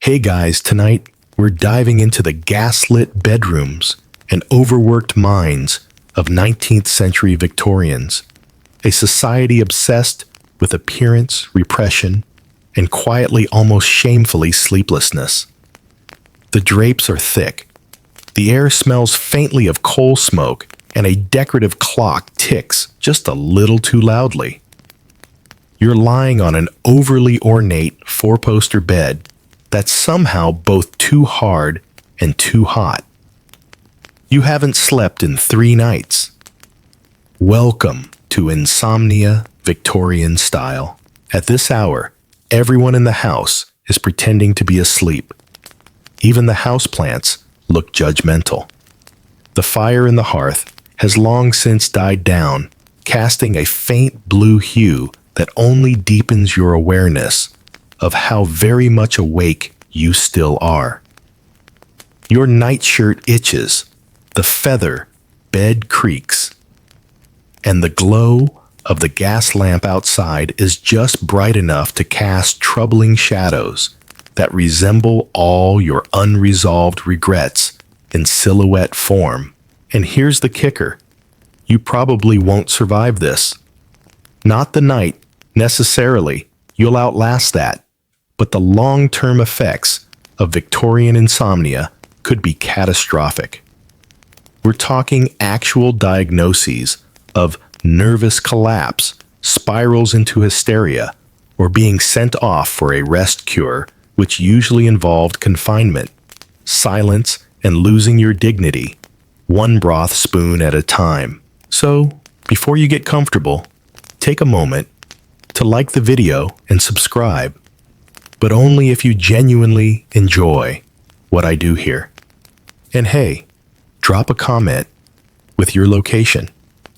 Hey guys, tonight we're diving into the gaslit bedrooms and overworked minds of 19th century Victorians, a society obsessed with appearance, repression, and quietly, almost shamefully, sleeplessness. The drapes are thick, the air smells faintly of coal smoke, and a decorative clock ticks just a little too loudly. You're lying on an overly ornate four-poster bed that's somehow both too hard and too hot. You haven't slept in 3 nights. Welcome to Insomnia Victorian style. At this hour, everyone in the house is pretending to be asleep. Even the houseplants look judgmental. The fire in the hearth has long since died down, casting a faint blue hue that only deepens your awareness of how very much awake you still are. Your nightshirt itches, the feather bed creaks, and the glow of the gas lamp outside is just bright enough to cast troubling shadows that resemble all your unresolved regrets in silhouette form. And here's the kicker: you probably won't survive this. Not the night, necessarily, you'll outlast that, but the long-term effects of Victorian insomnia could be catastrophic. We're talking actual diagnoses of nervous collapse, spirals into hysteria, or being sent off for a rest cure, which usually involved confinement, silence, and losing your dignity, one broth spoon at a time. So, before you get comfortable, take a moment to like the video and subscribe, but only if you genuinely enjoy what I do here. And hey, drop a comment with your location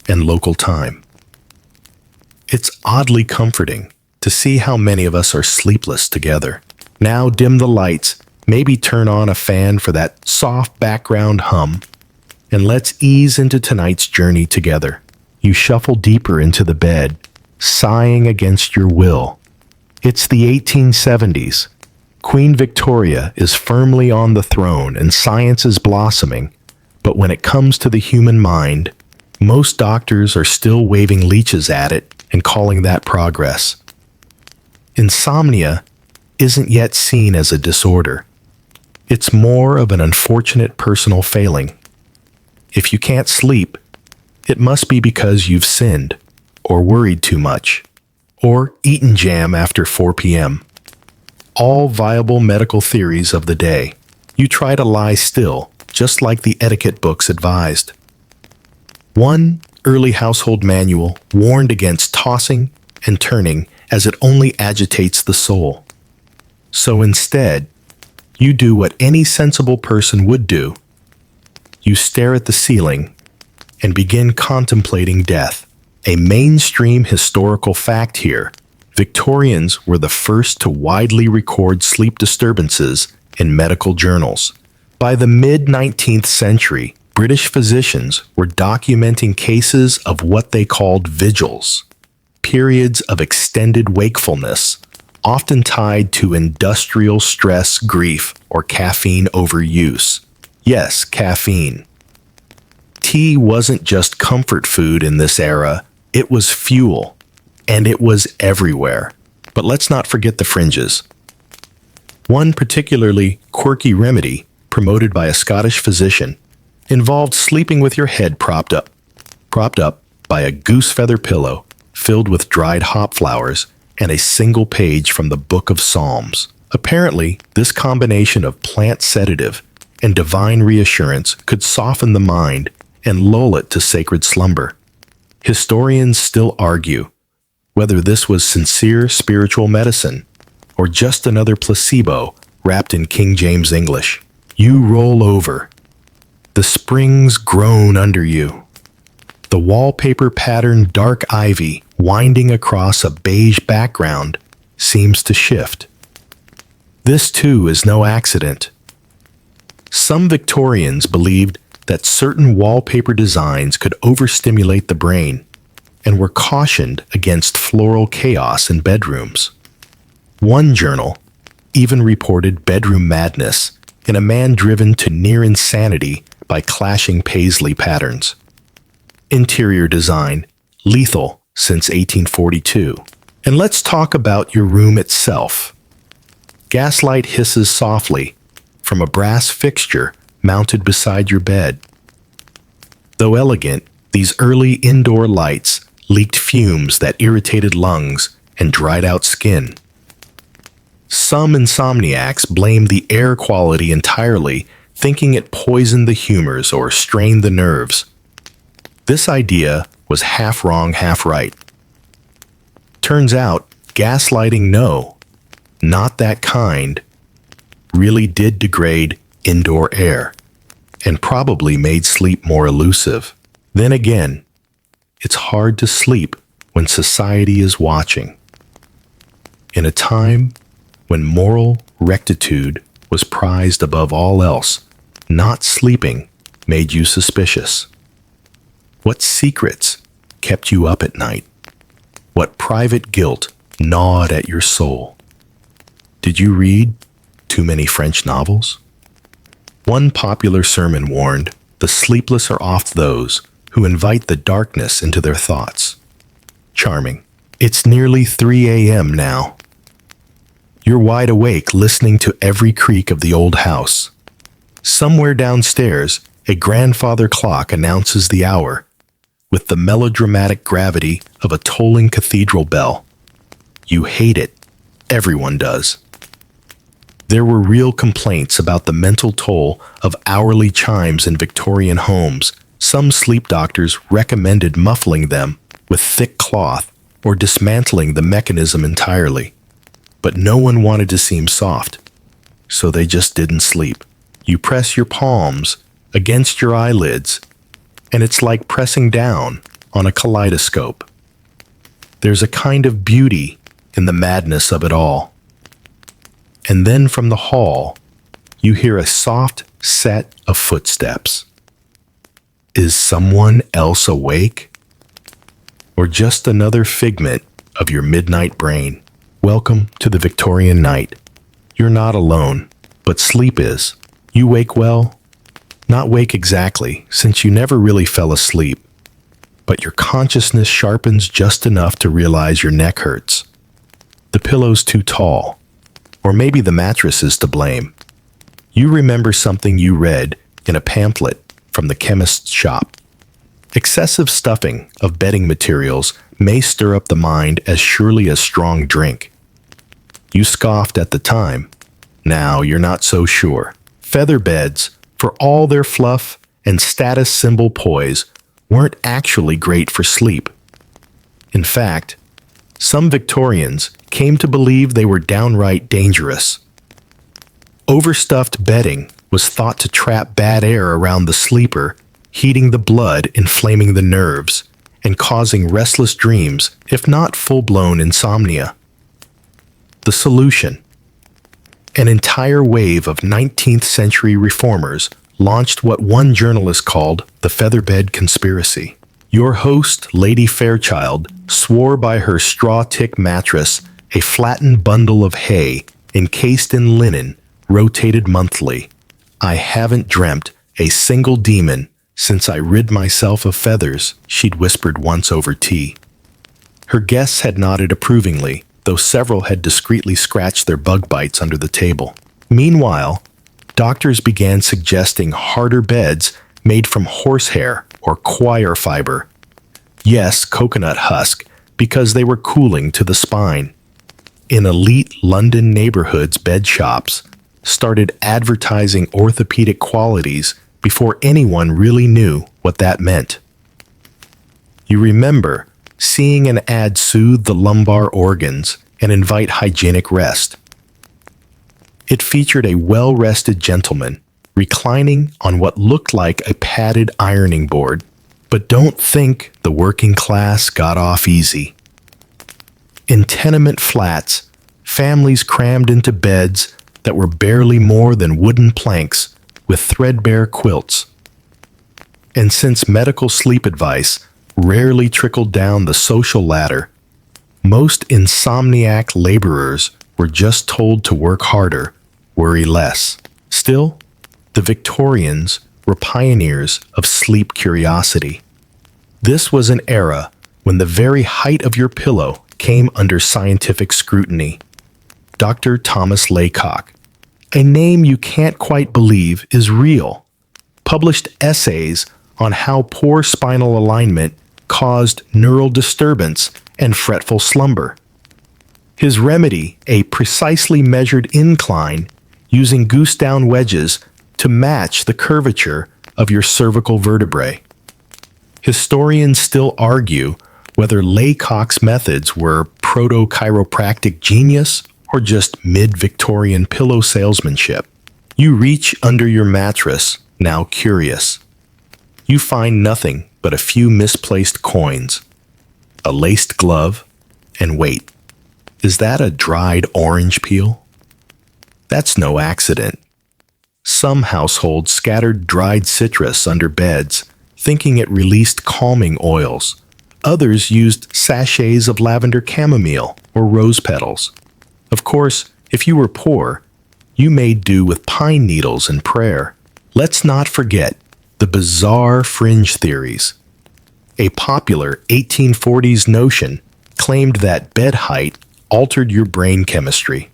and local time. It's oddly comforting to see how many of us are sleepless together. Now dim the lights, maybe turn on a fan for that soft background hum, and let's ease into tonight's journey together. You shuffle deeper into the bed, sighing against your will. It's the 1870s. Queen Victoria is firmly on the throne and science is blossoming, but when it comes to the human mind, most doctors are still waving leeches at it and calling that progress. Insomnia isn't yet seen as a disorder. It's more of an unfortunate personal failing. If you can't sleep, it must be because you've sinned, or worried too much, or eaten jam after 4 p.m. All viable medical theories of the day. You try to lie still, just like the etiquette books advised. One early household manual warned against tossing and turning as it only agitates the soul. So instead, you do what any sensible person would do. You stare at the ceiling and begin contemplating death. A mainstream historical fact here: Victorians were the first to widely record sleep disturbances in medical journals. By the mid-19th century, British physicians were documenting cases of what they called vigils, periods of extended wakefulness, often tied to industrial stress, grief, or caffeine overuse. Yes, caffeine. Tea wasn't just comfort food in this era, it was fuel, and it was everywhere. But let's not forget the fringes. One particularly quirky remedy, promoted by a Scottish physician, involved sleeping with your head propped up by a goose feather pillow filled with dried hop flowers and a single page from the Book of Psalms. Apparently, this combination of plant sedative and divine reassurance could soften the mind and lull it to sacred slumber. Historians still argue whether this was sincere spiritual medicine or just another placebo wrapped in King James English. You roll over. The springs groan under you. The wallpaper pattern dark ivy winding across a beige background seems to shift. This too is no accident. Some Victorians believed that certain wallpaper designs could overstimulate the brain and were cautioned against floral chaos in bedrooms. One journal even reported bedroom madness in a man driven to near insanity by clashing paisley patterns. Interior design, lethal since 1842. And let's talk about your room itself. Gaslight hisses softly from a brass fixture mounted beside your bed. Though elegant, these early indoor lights leaked fumes that irritated lungs and dried out skin. Some insomniacs blamed the air quality entirely, thinking it poisoned the humors or strained the nerves. This idea was half wrong, half right. Turns out, gaslighting not that kind, really did degrade indoor air and probably made sleep more elusive. Then again, it's hard to sleep when society is watching. In a time when moral rectitude was prized above all else, not sleeping made you suspicious. What secrets kept you up at night? What private guilt gnawed at your soul? Did you read too many French novels? One popular sermon warned, "The sleepless are oft those who invite the darkness into their thoughts." Charming. It's nearly 3 a.m. now. You're wide awake listening to every creak of the old house. Somewhere downstairs, a grandfather clock announces the hour with the melodramatic gravity of a tolling cathedral bell. You hate it. Everyone does. There were real complaints about the mental toll of hourly chimes in Victorian homes. Some sleep doctors recommended muffling them with thick cloth or dismantling the mechanism entirely. But no one wanted to seem soft, so they just didn't sleep. You press your palms against your eyelids, and it's like pressing down on a kaleidoscope. There's a kind of beauty in the madness of it all. And then from the hall, you hear a soft set of footsteps. Is someone else awake? Or just another figment of your midnight brain? Welcome to the Victorian night. You're not alone, but sleep is. You wake well? Not wake exactly, since you never really fell asleep. But your consciousness sharpens just enough to realize your neck hurts. The pillow's too tall. Or maybe the mattress is to blame. You remember something you read in a pamphlet from the chemist's shop. Excessive stuffing of bedding materials may stir up the mind as surely as strong drink. You scoffed at the time. Now you're not so sure. Feather beds, for all their fluff and status symbol poise, weren't actually great for sleep. In fact, some Victorians came to believe they were downright dangerous. Overstuffed bedding was thought to trap bad air around the sleeper, heating the blood, inflaming the nerves, and causing restless dreams, if not full-blown insomnia. The solution: an entire wave of 19th century reformers launched what one journalist called the featherbed conspiracy. Your host, Lady Fairchild, swore by her straw-tick mattress, a flattened bundle of hay encased in linen, rotated monthly. I haven't dreamt a single demon since I rid myself of feathers, she'd whispered once over tea. Her guests had nodded approvingly, though several had discreetly scratched their bug bites under the table. Meanwhile, doctors began suggesting harder beds made from horsehair or coir fiber. Yes, coconut husk, because they were cooling to the spine. In elite London neighborhoods, bed shops started advertising orthopedic qualities before anyone really knew what that meant. You remember seeing an ad soothe the lumbar organs and invite hygienic rest. It featured a well-rested gentleman reclining on what looked like a padded ironing board. But don't think the working class got off easy. In tenement flats, families crammed into beds that were barely more than wooden planks with threadbare quilts. And since medical sleep advice rarely trickled down the social ladder, most insomniac laborers were just told to work harder, worry less. Still, the Victorians were pioneers of sleep curiosity. This was an era when the very height of your pillow came under scientific scrutiny. Dr. Thomas Laycock, a name you can't quite believe is real, published essays on how poor spinal alignment caused neural disturbance and fretful slumber. His remedy, a precisely measured incline using goose-down wedges to match the curvature of your cervical vertebrae. Historians still argue whether Laycock's methods were proto-chiropractic genius or just mid-Victorian pillow salesmanship. You reach under your mattress, now curious. You find nothing but a few misplaced coins, a laced glove, and wait. Is that a dried orange peel? That's no accident. Some households scattered dried citrus under beds, thinking it released calming oils. Others used sachets of lavender chamomile or rose petals. Of course, if you were poor, you made do with pine needles and prayer. Let's not forget the bizarre fringe theories. A popular 1840s notion claimed that bed height altered your brain chemistry.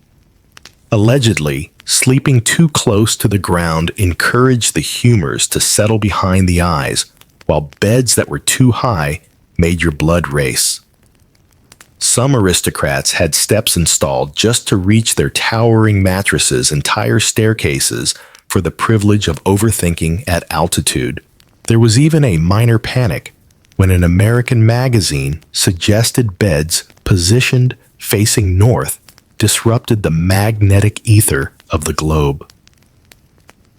Allegedly, sleeping too close to the ground encouraged the humors to settle behind the eyes, while beds that were too high made your blood race. Some aristocrats had steps installed just to reach their towering mattresses' entire staircases for the privilege of overthinking at altitude. There was even a minor panic when an American magazine suggested beds positioned facing north disrupted the magnetic ether of the globe.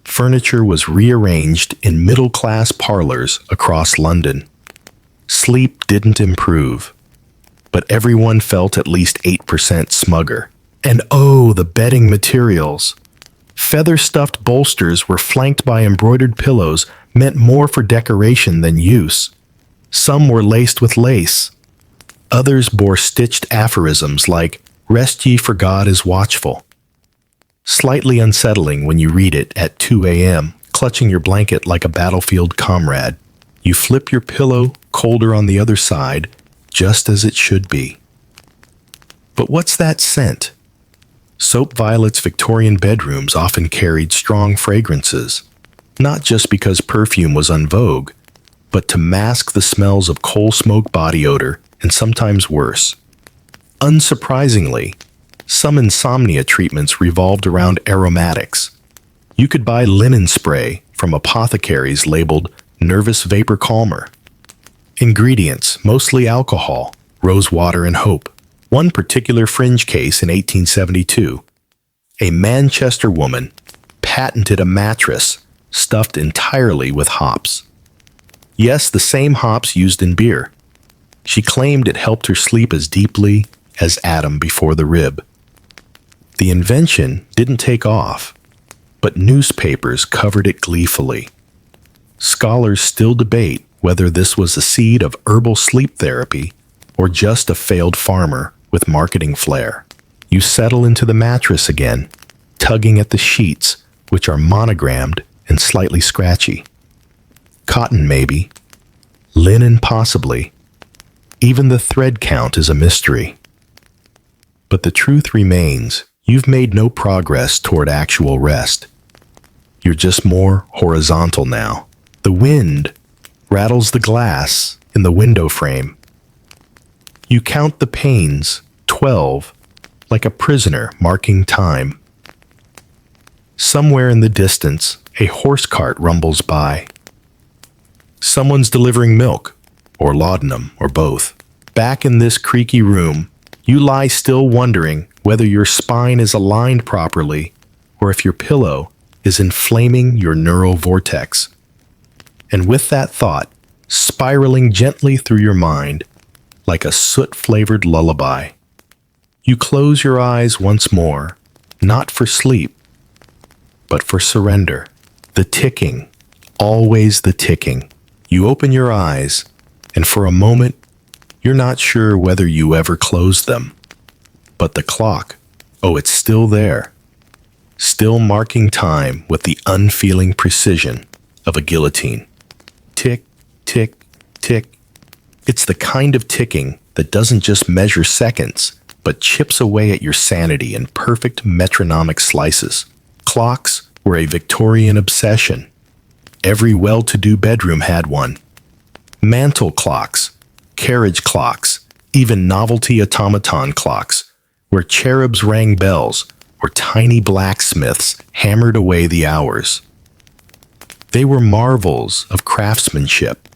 Furniture was rearranged in middle-class parlors across London. Sleep didn't improve, but everyone felt at least 8% smugger. And oh, the bedding materials! Feather-stuffed bolsters were flanked by embroidered pillows meant more for decoration than use. Some were laced with lace. Others bore stitched aphorisms like, "Rest ye, for God is watchful." Slightly unsettling when you read it at 2 a.m., clutching your blanket like a battlefield comrade. You flip your pillow, colder on the other side, just as it should be. But what's that scent? Soap Violet's Victorian bedrooms often carried strong fragrances, not just because perfume was en vogue, but to mask the smells of coal smoke body odor and sometimes worse. Unsurprisingly, some insomnia treatments revolved around aromatics. You could buy linen spray from apothecaries labeled nervous vapor calmer. Ingredients, mostly alcohol, rose water, and hope. One particular fringe case in 1872, a Manchester woman patented a mattress stuffed entirely with hops. Yes, the same hops used in beer. She claimed it helped her sleep as deeply as Adam before the rib. The invention didn't take off, but newspapers covered it gleefully. Scholars still debate whether this was a seed of herbal sleep therapy or just a failed farmer with marketing flair. You settle into the mattress again, tugging at the sheets, which are monogrammed and slightly scratchy. Cotton, maybe. Linen, possibly. Even the thread count is a mystery. But the truth remains, you've made no progress toward actual rest. You're just more horizontal now. The wind rattles the glass in the window frame. You count the panes, 12, like a prisoner marking time. Somewhere in the distance, a horse cart rumbles by. Someone's delivering milk, or laudanum, or both. Back in this creaky room, you lie still wondering whether your spine is aligned properly or if your pillow is inflaming your neural vortex. And with that thought, spiraling gently through your mind, like a soot-flavored lullaby, you close your eyes once more, not for sleep, but for surrender. The ticking, always the ticking. You open your eyes, and for a moment, you're not sure whether you ever closed them. But the clock, Oh, it's still there, still marking time with the unfeeling precision of a guillotine. Tick, tick, tick. It's the kind of ticking that doesn't just measure seconds, but chips away at your sanity in perfect metronomic slices. Clocks were a Victorian obsession. Every well-to-do bedroom had one. Mantle clocks, carriage clocks, even novelty automaton clocks, where cherubs rang bells or tiny blacksmiths hammered away the hours. They were marvels of craftsmanship,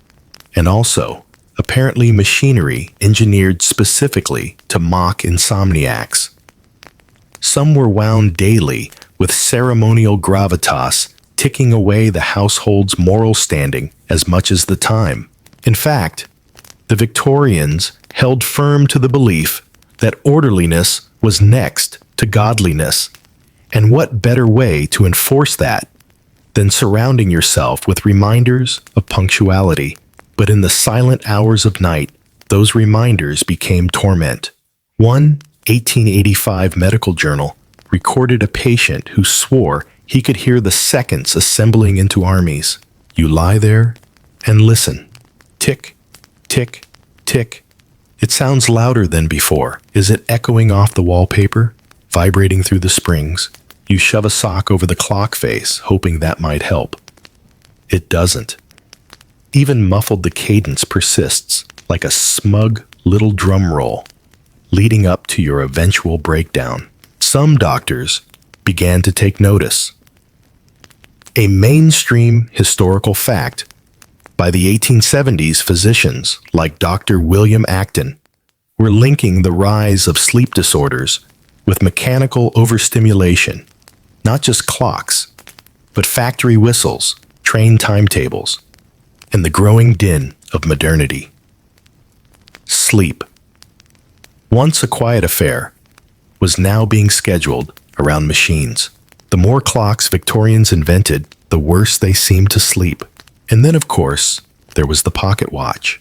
and also, apparently, machinery engineered specifically to mock insomniacs. Some were wound daily with ceremonial gravitas, ticking away the household's moral standing as much as the time. In fact, the Victorians held firm to the belief that orderliness was next to godliness, and what better way to enforce that than surrounding yourself with reminders of punctuality. But in the silent hours of night, those reminders became torment. One 1885 medical journal recorded a patient who swore he could hear the seconds assembling into armies. You lie there and listen. Tick, tick, tick. It sounds louder than before. Is it echoing off the wallpaper, vibrating through the springs? You shove a sock over the clock face, hoping that might help. It doesn't. Even muffled, the cadence persists, like a smug little drum roll, leading up to your eventual breakdown. Some doctors began to take notice. A mainstream historical fact. By the 1870s, physicians like Dr. William Acton were linking the rise of sleep disorders with mechanical overstimulation, not just clocks, but factory whistles, train timetables, and the growing din of modernity. Sleep, once a quiet affair, was now being scheduled around machines. The more clocks Victorians invented, the worse they seemed to sleep. And then, of course, there was the pocket watch,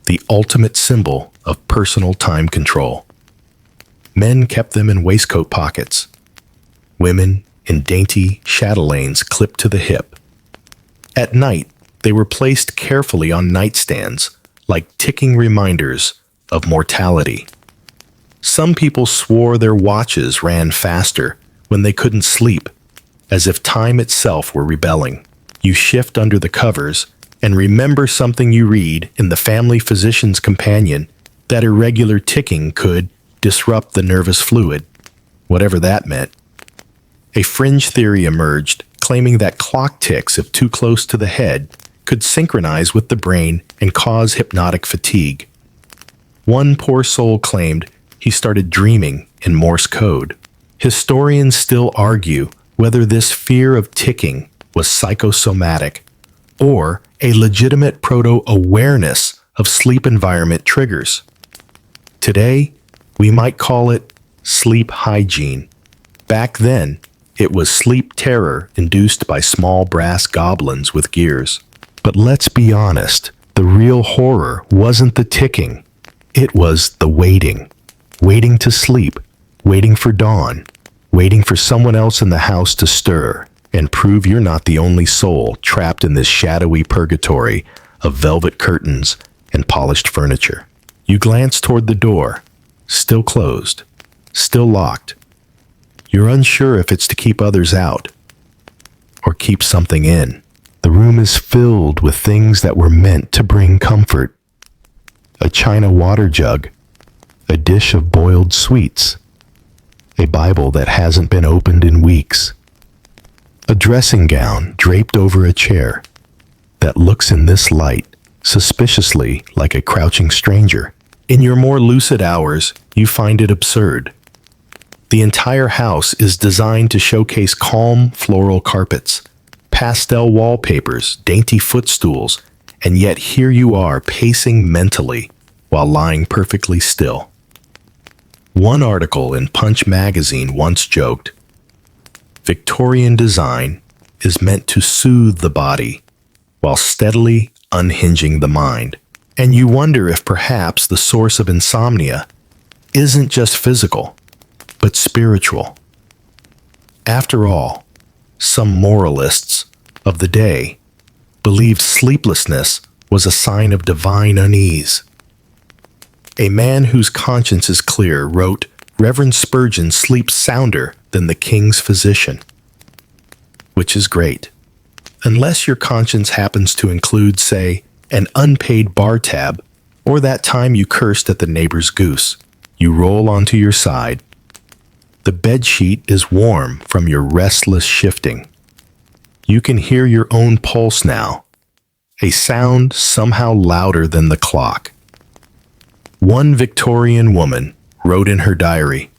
the ultimate symbol of personal time control. Men kept them in waistcoat pockets, women in dainty chatelaines clipped to the hip. At night, they were placed carefully on nightstands, like ticking reminders of mortality. Some people swore their watches ran faster when they couldn't sleep, as if time itself were rebelling. You shift under the covers and remember something you read in the Family Physician's Companion, that irregular ticking could disrupt the nervous fluid, whatever that meant. A fringe theory emerged, claiming that clock ticks, if too close to the head, could synchronize with the brain and cause hypnotic fatigue. One poor soul claimed he started dreaming in Morse code. Historians still argue whether this fear of ticking was psychosomatic or a legitimate proto-awareness of sleep environment triggers. Today, we might call it sleep hygiene. Back then, it was sleep terror induced by small brass goblins with gears. But let's be honest, the real horror wasn't the ticking. It was the waiting. Waiting to sleep, waiting for dawn, waiting for someone else in the house to stir and prove you're not the only soul trapped in this shadowy purgatory of velvet curtains and polished furniture. You glance toward the door, still closed, still locked. You're unsure if it's to keep others out or keep something in. The room is filled with things that were meant to bring comfort. A china water jug, a dish of boiled sweets, a Bible that hasn't been opened in weeks, a dressing gown draped over a chair that looks in this light suspiciously like a crouching stranger. In your more lucid hours, you find it absurd. The entire house is designed to showcase calm floral carpets, pastel wallpapers, dainty footstools, and yet here you are pacing mentally while lying perfectly still. One article in Punch magazine once joked, "Victorian design is meant to soothe the body while steadily unhinging the mind." And you wonder if perhaps the source of insomnia isn't just physical, but spiritual. After all, some moralists of the day believed sleeplessness was a sign of divine unease. A man whose conscience is clear wrote, "Reverend Spurgeon sleeps sounder than the king's physician," which is great. Unless your conscience happens to include, say, an unpaid bar tab, or that time you cursed at the neighbor's goose. You roll onto your side. The bedsheet is warm from your restless shifting. You can hear your own pulse now, a sound somehow louder than the clock. One Victorian woman wrote in her diary,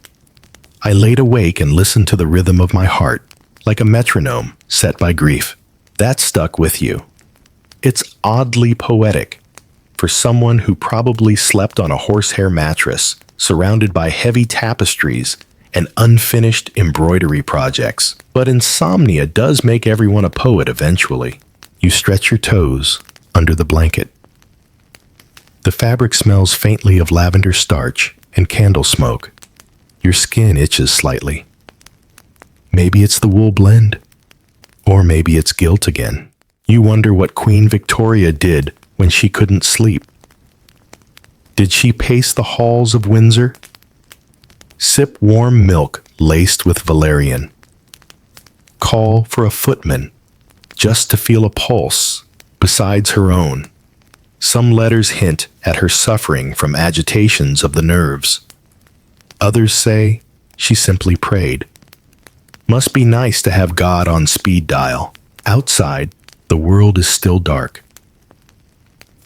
"I laid awake and listened to the rhythm of my heart, like a metronome set by grief." That stuck with you. It's oddly poetic for someone who probably slept on a horsehair mattress, surrounded by heavy tapestries and unfinished embroidery projects. But insomnia does make everyone a poet eventually. You stretch your toes under the blanket. The fabric smells faintly of lavender starch and candle smoke. Your skin itches slightly. Maybe it's the wool blend, or maybe it's guilt again. You wonder what Queen Victoria did when she couldn't sleep. Did she pace the halls of Windsor? Sip warm milk laced with valerian. Call for a footman just to feel a pulse besides her own. Some letters hint at her suffering from agitations of the nerves. Others say she simply prayed. Must be nice to have God on speed dial. Outside, the world is still dark.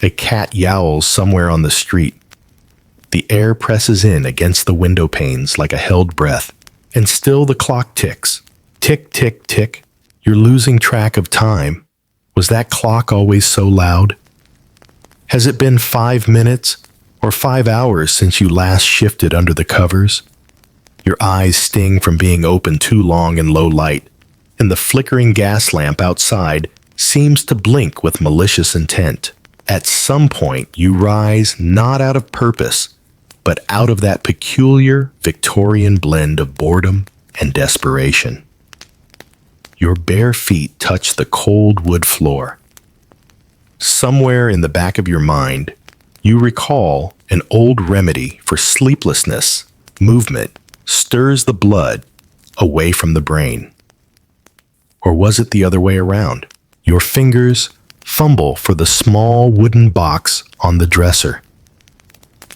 A cat yowls somewhere on the street. The air presses in against the window panes like a held breath, and still the clock ticks. Tick, tick, tick. You're losing track of time. Was that clock always so loud? Has it been 5 minutes or 5 hours since you last shifted under the covers? Your eyes sting from being open too long in low light, and the flickering gas lamp outside seems to blink with malicious intent. At some point, you rise not out of purpose, but out of that peculiar Victorian blend of boredom and desperation. Your bare feet touch the cold wood floor. Somewhere in the back of your mind, you recall an old remedy for sleeplessness. Movement stirs the blood away from the brain. Or was it the other way around? Your fingers fumble for the small wooden box on the dresser.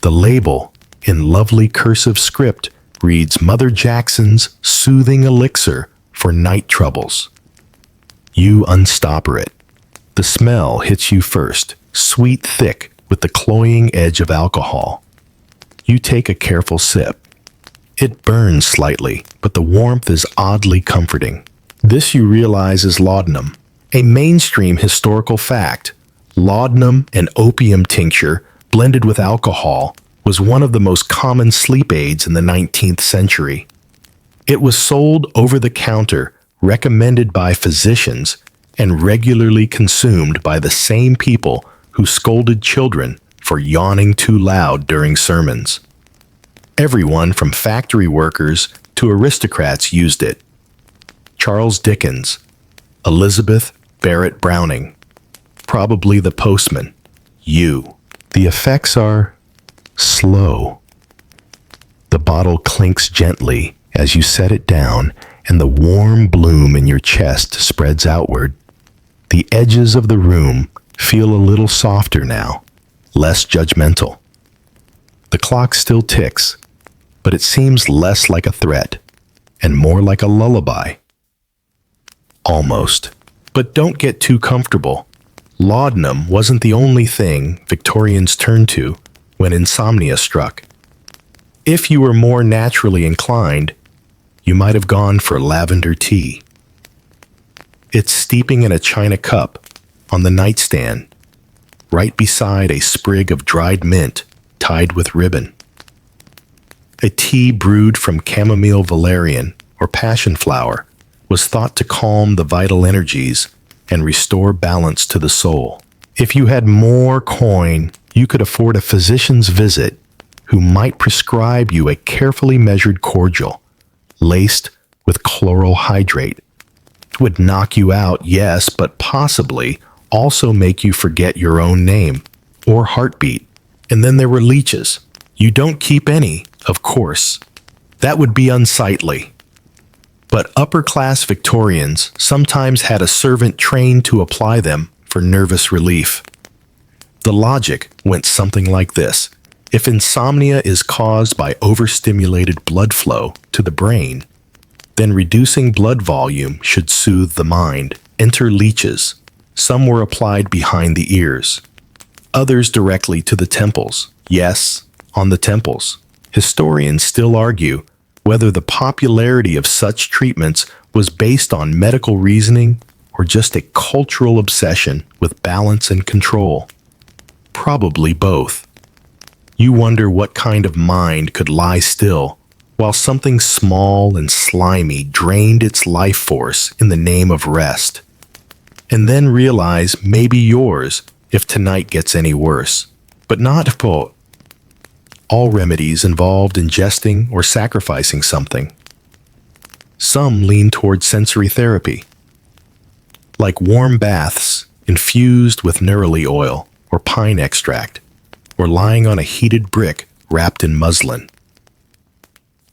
The label, in lovely cursive script, reads Mother Jackson's Soothing Elixir for Night Troubles. You unstopper it. The smell hits you first, sweet thick with the cloying edge of alcohol. You take a careful sip. It burns slightly, but the warmth is oddly comforting. This you realize is laudanum, a mainstream historical fact. Laudanum, an opium tincture blended with alcohol, was one of the most common sleep aids in the 19th century. It was sold over the counter, recommended by physicians, and regularly consumed by the same people who scolded children for yawning too loud during sermons. Everyone from factory workers to aristocrats used it. Charles Dickens, Elizabeth Barrett Browning, probably the postman, you. The effects are slow. The bottle clinks gently as you set it down, and the warm bloom in your chest spreads outward. The edges of the room feel a little softer now, less judgmental. The clock still ticks, but it seems less like a threat and more like a lullaby. Almost. But don't get too comfortable. Laudanum wasn't the only thing Victorians turned to when insomnia struck. If you were more naturally inclined, you might have gone for lavender tea. It's steeping in a china cup on the nightstand, right beside a sprig of dried mint tied with ribbon. A tea brewed from chamomile valerian or passion flower was thought to calm the vital energies and restore balance to the soul. If you had more coin, you could afford a physician's visit who might prescribe you a carefully measured cordial laced with chloral hydrate. It would knock you out, yes, but possibly also make you forget your own name or heartbeat. And then there were leeches. You don't keep any, of course. That would be unsightly. But upper-class Victorians sometimes had a servant trained to apply them for nervous relief. The logic went something like this. If insomnia is caused by overstimulated blood flow to the brain, then reducing blood volume should soothe the mind. Enter leeches. Some were applied behind the ears, others directly to the temples. Yes, on the temples. Historians still argue whether the popularity of such treatments was based on medical reasoning or just a cultural obsession with balance and control. Probably both. You wonder what kind of mind could lie still while something small and slimy drained its life force in the name of rest. And then realize maybe yours if tonight gets any worse. But not for all remedies involved ingesting or sacrificing something. Some lean toward sensory therapy, like warm baths infused with neroli oil or pine extract, or lying on a heated brick wrapped in muslin.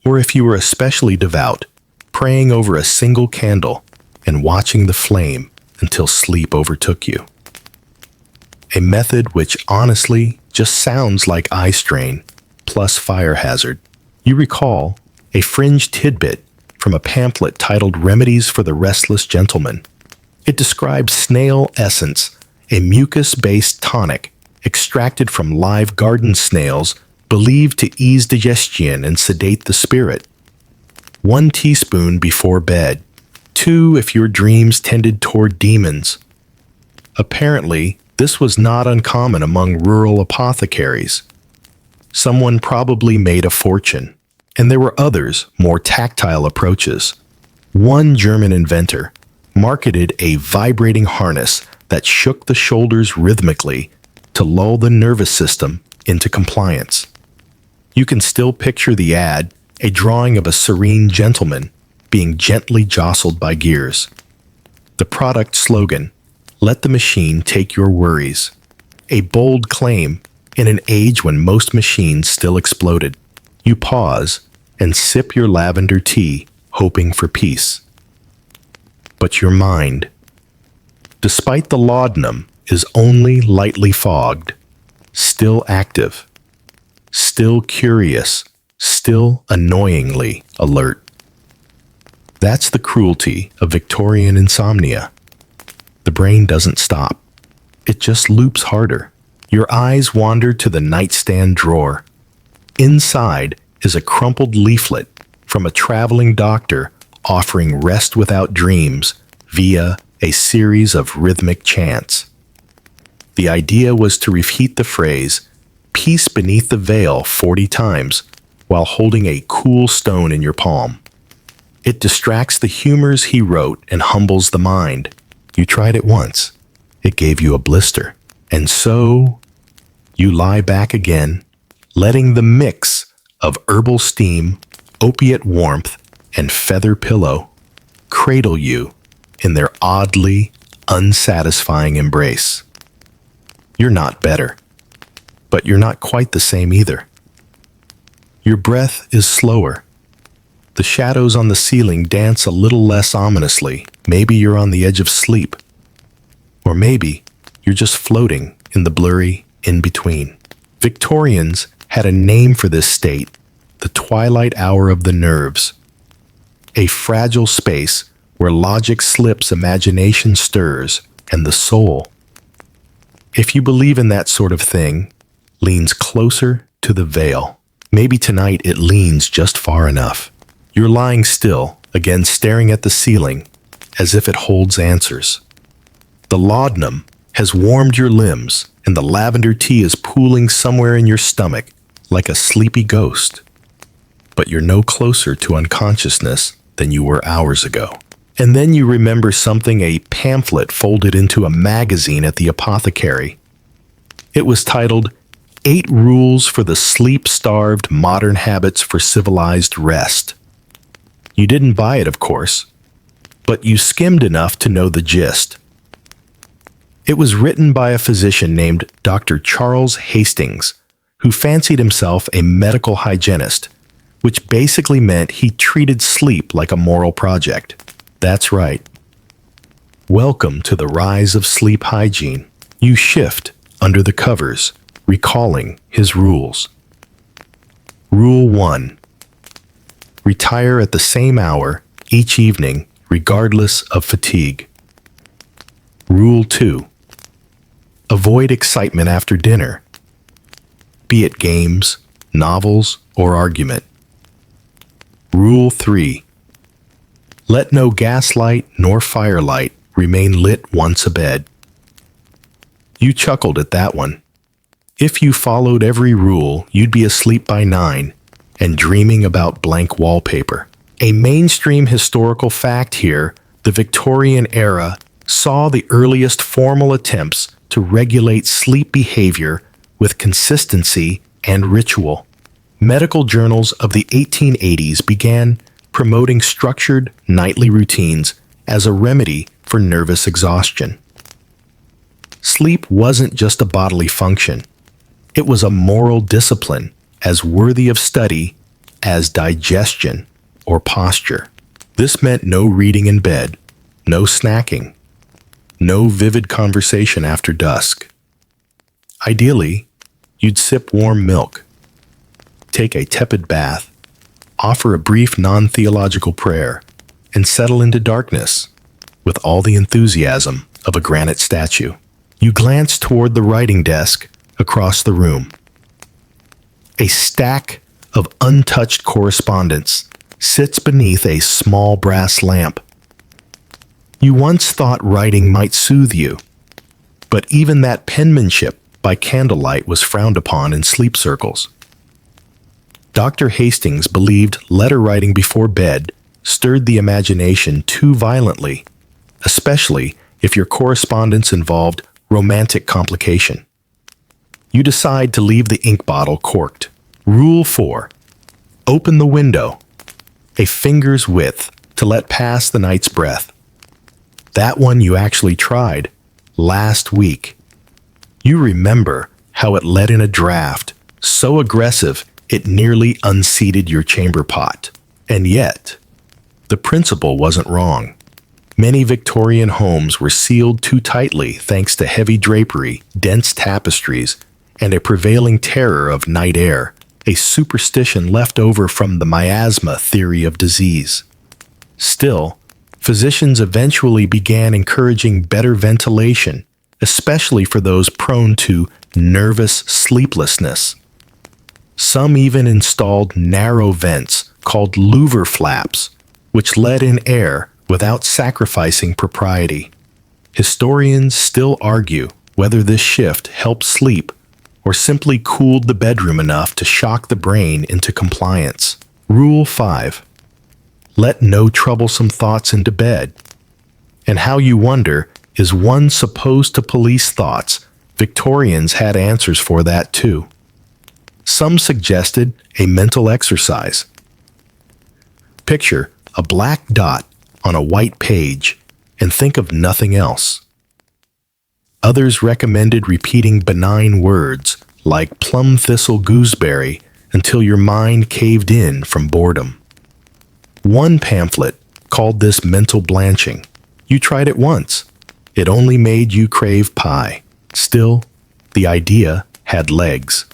Or if you were especially devout, praying over a single candle and watching the flame until sleep overtook you. A method which honestly just sounds like eye strain plus fire hazard. You recall a fringe tidbit from a pamphlet titled Remedies for the Restless Gentleman. It describes snail essence, a mucus-based tonic extracted from live garden snails believed to ease digestion and sedate the spirit. 1 teaspoon before bed. 2 if your dreams tended toward demons. Apparently, this was not uncommon among rural apothecaries. Someone probably made a fortune, and there were others, more tactile approaches. One German inventor marketed a vibrating harness that shook the shoulders rhythmically to lull the nervous system into compliance. You can still picture the ad, a drawing of a serene gentleman being gently jostled by gears. The product slogan, "Let the machine take your worries." A bold claim in an age when most machines still exploded. You pause and sip your lavender tea, hoping for peace. But your mind, despite the laudanum, is only lightly fogged, still active, still curious, still annoyingly alert. That's the cruelty of Victorian insomnia. The brain doesn't stop. It just loops harder. Your eyes wander to the nightstand drawer. Inside is a crumpled leaflet from a traveling doctor offering rest without dreams via a series of rhythmic chants. The idea was to repeat the phrase, "Peace beneath the veil" 40 times while holding a cool stone in your palm. It distracts the humors he wrote and humbles the mind. You tried it once. It gave you a blister. And so you lie back again, letting the mix of herbal steam, opiate warmth, and feather pillow cradle you in their oddly unsatisfying embrace. You're not better, but you're not quite the same either. Your breath is slower. The shadows on the ceiling dance a little less ominously. Maybe you're on the edge of sleep. Or maybe you're just floating in the blurry in-between. Victorians had a name for this state, the twilight hour of the nerves. A fragile space where logic slips, imagination stirs, and the soul, if you believe in that sort of thing, leans closer to the veil. Maybe tonight it leans just far enough. You're lying still, again staring at the ceiling, as if it holds answers. The laudanum has warmed your limbs, and the lavender tea is pooling somewhere in your stomach, like a sleepy ghost. But you're no closer to unconsciousness than you were hours ago. And then you remember something, a pamphlet folded into a magazine at the apothecary. It was titled 8 Rules for the Sleep-Starved Modern Habits for Civilized Rest. You didn't buy it, of course, but you skimmed enough to know the gist. It was written by a physician named Dr. Charles Hastings, who fancied himself a medical hygienist, which basically meant he treated sleep like a moral project. That's right. Welcome to the rise of sleep hygiene. You shift under the covers, recalling his rules. Rule 1. Retire at the same hour each evening, regardless of fatigue. Rule 2. Avoid excitement after dinner, be it games, novels, or argument. Rule 3. Let no gaslight nor firelight remain lit once abed. You chuckled at that one. If you followed every rule, you'd be asleep by 9 and dreaming about blank wallpaper. A mainstream historical fact here, the Victorian era saw the earliest formal attempts to regulate sleep behavior with consistency and ritual. Medical journals of the 1880s began promoting structured nightly routines as a remedy for nervous exhaustion. Sleep wasn't just a bodily function. It was a moral discipline as worthy of study as digestion or posture. This meant no reading in bed, no snacking, no vivid conversation after dusk. Ideally, you'd sip warm milk, take a tepid bath, offer a brief non-theological prayer, and settle into darkness with all the enthusiasm of a granite statue. You glance toward the writing desk across the room. A stack of untouched correspondence sits beneath a small brass lamp. You once thought writing might soothe you, but even that penmanship by candlelight was frowned upon in sleep circles. Dr. Hastings believed letter writing before bed stirred the imagination too violently, especially if your correspondence involved romantic complication. You decide to leave the ink bottle corked. Rule 4. Open the window, a finger's width to let pass the night's breath. That one you actually tried last week. You remember how it let in a draft, so aggressive it nearly unseated your chamber pot. And yet, the principle wasn't wrong. Many Victorian homes were sealed too tightly thanks to heavy drapery, dense tapestries, and a prevailing terror of night air, a superstition left over from the miasma theory of disease. Still, physicians eventually began encouraging better ventilation, especially for those prone to nervous sleeplessness. Some even installed narrow vents called louver flaps, which let in air without sacrificing propriety. Historians still argue whether this shift helped sleep or simply cooled the bedroom enough to shock the brain into compliance. Rule 5. Let no troublesome thoughts into bed. And how you wonder, is one supposed to police thoughts? Victorians had answers for that too. Some suggested a mental exercise. Picture a black dot on a white page and think of nothing else. Others recommended repeating benign words like plum thistle gooseberry until your mind caved in from boredom. One pamphlet called this mental blanching. You tried it once. It only made you crave pie. Still, the idea had legs.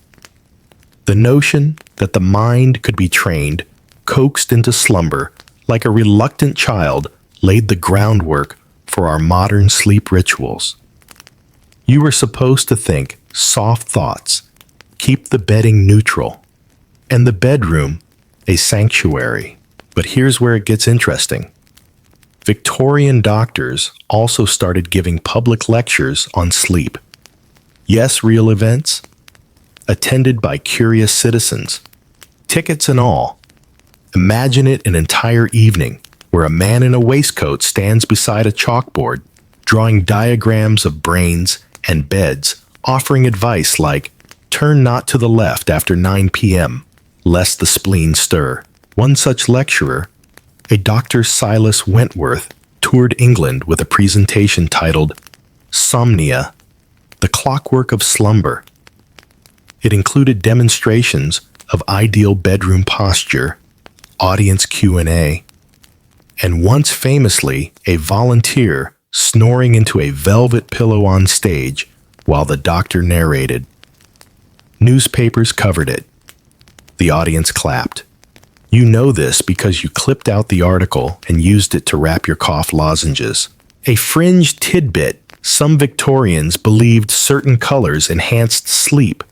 The notion that the mind could be trained, coaxed into slumber like a reluctant child, laid the groundwork for our modern sleep rituals. You were supposed to think soft thoughts, keep the bedding neutral, and the bedroom a sanctuary. But here's where it gets interesting. Victorian doctors also started giving public lectures on sleep. Yes, real events, attended by curious citizens, tickets and all. Imagine it an entire evening where a man in a waistcoat stands beside a chalkboard, drawing diagrams of brains and beds, offering advice like, turn not to the left after 9 p.m., lest the spleen stir. One such lecturer, a Dr. Silas Wentworth toured England with a presentation titled Insomnia, the Clockwork of Slumber. It included demonstrations of ideal bedroom posture, audience Q&A, and once famously a volunteer snoring into a velvet pillow on stage while the doctor narrated. Newspapers covered it. The audience clapped. You know this because you clipped out the article and used it to wrap your cough lozenges. A fringe tidbit: some Victorians believed certain colors enhanced sleep.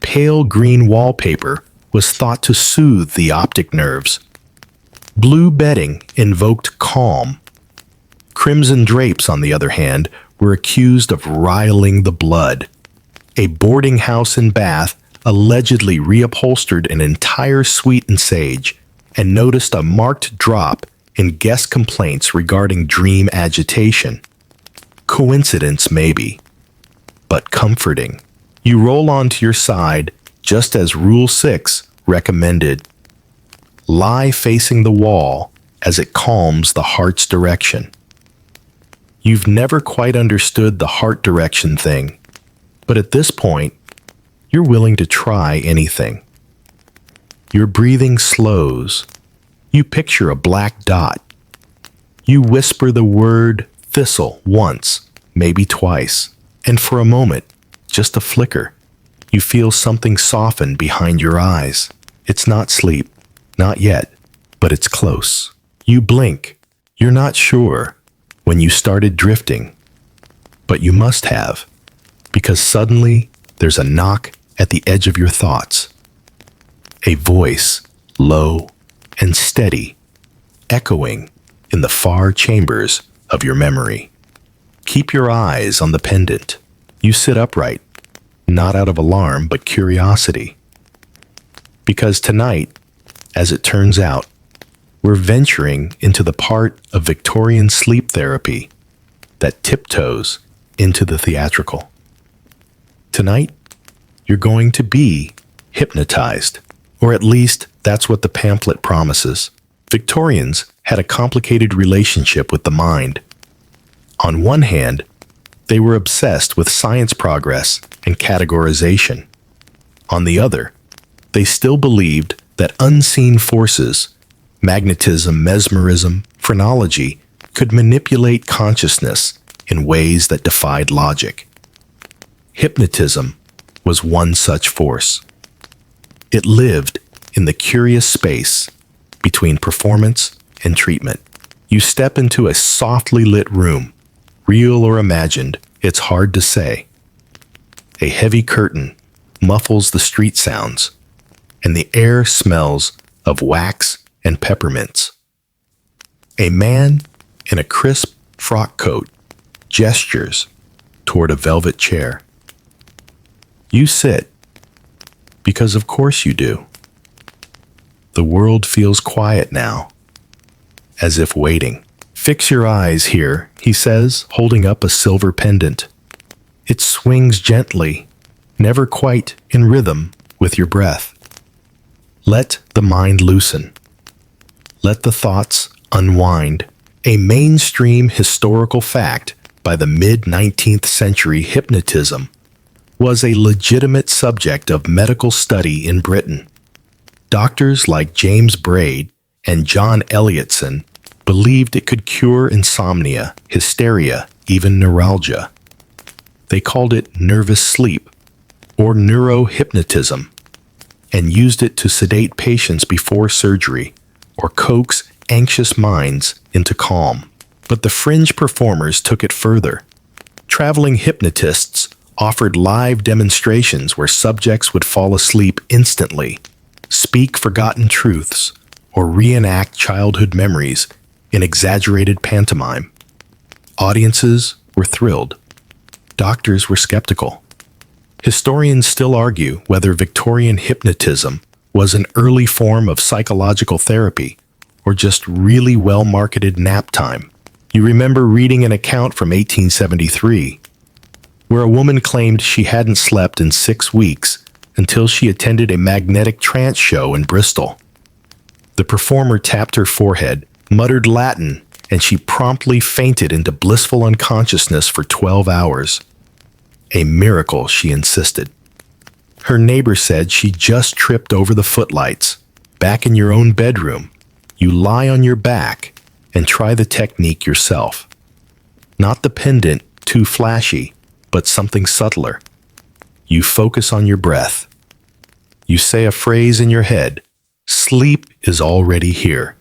Pale green wallpaper was thought to soothe the optic nerves. Blue bedding invoked calm. Crimson drapes, on the other hand, were accused of riling the blood. A boarding house in Bath allegedly reupholstered an entire suite in sage and noticed a marked drop in guest complaints regarding dream agitation. Coincidence, maybe, but comforting. You roll onto your side just as Rule 6 recommended. Lie facing the wall as it calms the heart's direction. You've never quite understood the heart direction thing, but at this point, you're willing to try anything. Your breathing slows. You picture a black dot. You whisper the word thistle once, maybe twice, and for a moment, just a flicker, you feel something soften behind your eyes. It's not sleep, not yet, but it's close. You blink. You're not sure when you started drifting, but you must have, because suddenly there's a knock at the edge of your thoughts. A voice, low and steady, echoing in the far chambers of your memory. Keep your eyes on the pendant. You sit upright, not out of alarm, but curiosity. Because tonight, as it turns out, we're venturing into the part of Victorian sleep therapy that tiptoes into the theatrical. Tonight, you're going to be hypnotized, or at least that's what the pamphlet promises. Victorians had a complicated relationship with the mind. On one hand, they were obsessed with science progress and categorization. On the other, they still believed that unseen forces, magnetism, mesmerism, phrenology, could manipulate consciousness in ways that defied logic. Hypnotism was one such force. It lived in the curious space between performance and treatment. You step into a softly lit room, real or imagined, it's hard to say. A heavy curtain muffles the street sounds, and the air smells of wax and peppermints. A man in a crisp frock coat gestures toward a velvet chair. You sit, because of course you do. The world feels quiet now, as if waiting. Fix your eyes here, he says, holding up a silver pendant. It swings gently, never quite in rhythm with your breath. Let the mind loosen. Let the thoughts unwind. A mainstream historical fact by the mid-19th century, hypnotism was a legitimate subject of medical study in Britain. Doctors like James Braid and John Elliotson believed it could cure insomnia, hysteria, even neuralgia. They called it nervous sleep, or neurohypnotism, and used it to sedate patients before surgery or coax anxious minds into calm. But the fringe performers took it further. Traveling hypnotists offered live demonstrations where subjects would fall asleep instantly, speak forgotten truths, or reenact childhood memories in exaggerated pantomime. Audiences were thrilled. Doctors were skeptical. Historians still argue whether Victorian hypnotism was an early form of psychological therapy or just really well-marketed nap time. You remember reading an account from 1873 where a woman claimed she hadn't slept in 6 weeks until she attended a magnetic trance show in Bristol. The performer tapped her forehead muttered Latin, and she promptly fainted into blissful unconsciousness for 12 hours. A miracle, she insisted. Her neighbor said she just tripped over the footlights. Back in your own bedroom, you lie on your back and try the technique yourself. Not the pendant, too flashy, but something subtler. You focus on your breath. You say a phrase in your head, sleep is already here.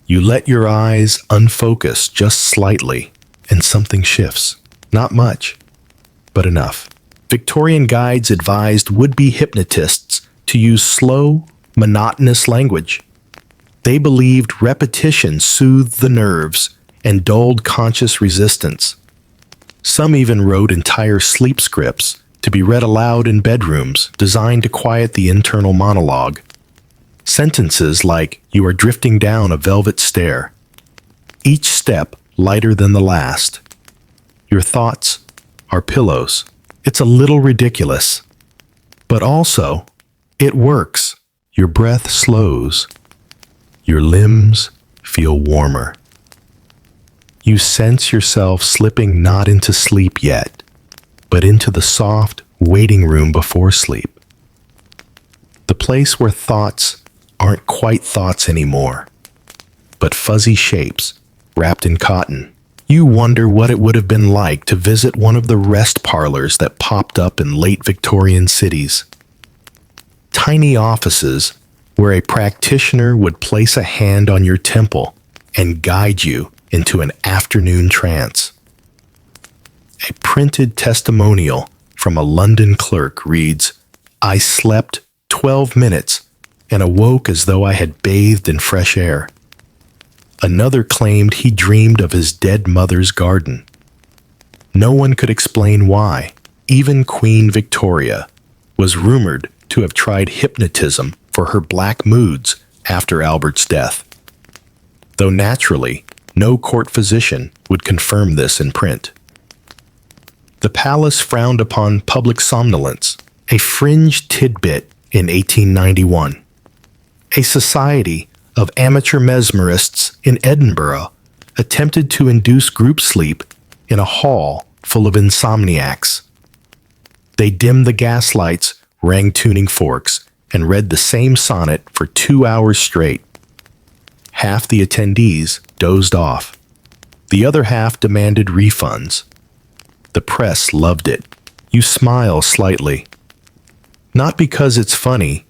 You let your eyes unfocus just slightly, and something shifts. Not much, but enough. Victorian guides advised would-be hypnotists to use slow, monotonous language. They believed repetition soothed the nerves and dulled conscious resistance. Some even wrote entire sleep scripts to be read aloud in bedrooms designed to quiet the internal monologue. Sentences like, "You are drifting down a velvet stair." Each step lighter than the last. Your thoughts are pillows. It's a little ridiculous, but also, it works. Your breath slows. Your limbs feel warmer. You sense yourself slipping not into sleep yet, but into the soft waiting room before sleep. The place where thoughts aren't quite thoughts anymore, but fuzzy shapes wrapped in cotton. You wonder what it would have been like to visit one of the rest parlors that popped up in late Victorian cities. Tiny offices where a practitioner would place a hand on your temple and guide you into an afternoon trance. A printed testimonial from a London clerk reads, "I slept 12 minutes and awoke as though I had bathed in fresh air." Another claimed he dreamed of his dead mother's garden. No one could explain why. Even Queen Victoria was rumored to have tried hypnotism for her black moods after Albert's death. Though naturally, no court physician would confirm this in print. The palace frowned upon public somnolence, a fringe tidbit in 1891. A society of amateur mesmerists in Edinburgh attempted to induce group sleep in a hall full of insomniacs. They dimmed the gaslights, rang tuning forks, and read the same sonnet for 2 hours straight. Half the attendees dozed off. The other half demanded refunds. The press loved it. You smile slightly. Not because it's funny,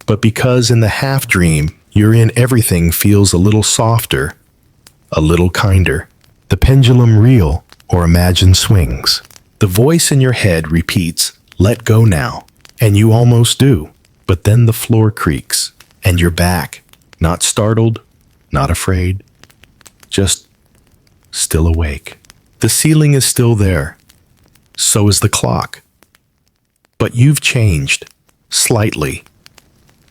but because in the half-dream you're in, everything feels a little softer, a little kinder. The pendulum reel or imagine swings. The voice in your head repeats, "Let go now," and you almost do. But then the floor creaks, and you're back. Not startled, not afraid, just still awake. The ceiling is still there. So is the clock. But you've changed, slightly.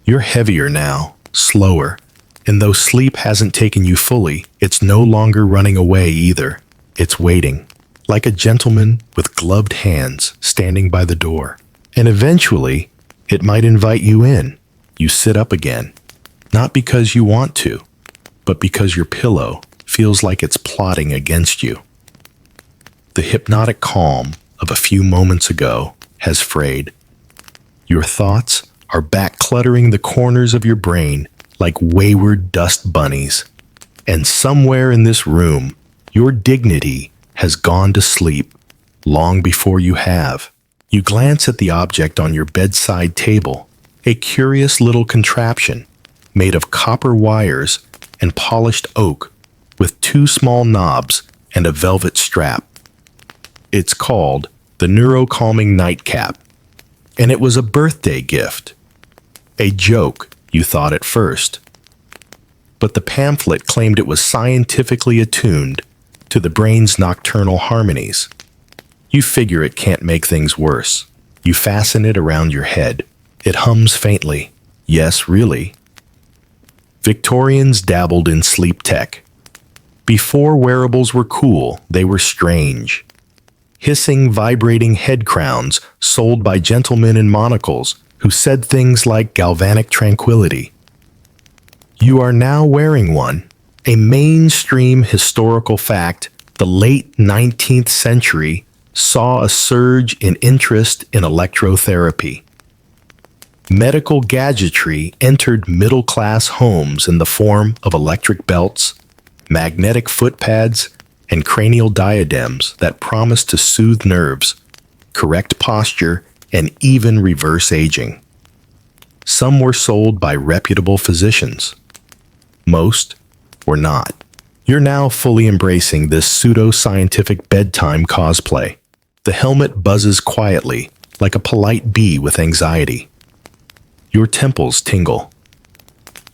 You're heavier now, slower, and though sleep hasn't taken you fully, it's no longer running away either. It's waiting, like a gentleman with gloved hands standing by the door. And eventually, it might invite you in. You sit up again, not because you want to, but because your pillow feels like it's plotting against you. The hypnotic calm of a few moments ago has frayed. Your thoughts are back cluttering the corners of your brain like wayward dust bunnies. And somewhere in this room, your dignity has gone to sleep long before you have. You glance at the object on your bedside table, a curious little contraption made of copper wires and polished oak with 2 small knobs and a velvet strap. It's called the Neurocalming Nightcap, and it was a birthday gift. A joke, you thought at first. But the pamphlet claimed it was scientifically attuned to the brain's nocturnal harmonies. You figure it can't make things worse. You fasten it around your head. It hums faintly. Yes, really. Victorians dabbled in sleep tech. Before wearables were cool, they were strange. Hissing, vibrating head crowns sold by gentlemen in monocles who said things like galvanic tranquility. You are now wearing one, A mainstream historical fact, the late 19th century saw a surge in interest in electrotherapy. Medical gadgetry entered middle-class homes in the form of electric belts, magnetic foot pads, and cranial diadems that promised to soothe nerves, correct posture, and even reverse aging. Some were sold by reputable physicians. Most were not. You're now fully embracing this pseudo-scientific bedtime cosplay. The helmet buzzes quietly, like a polite bee with anxiety. Your temples tingle.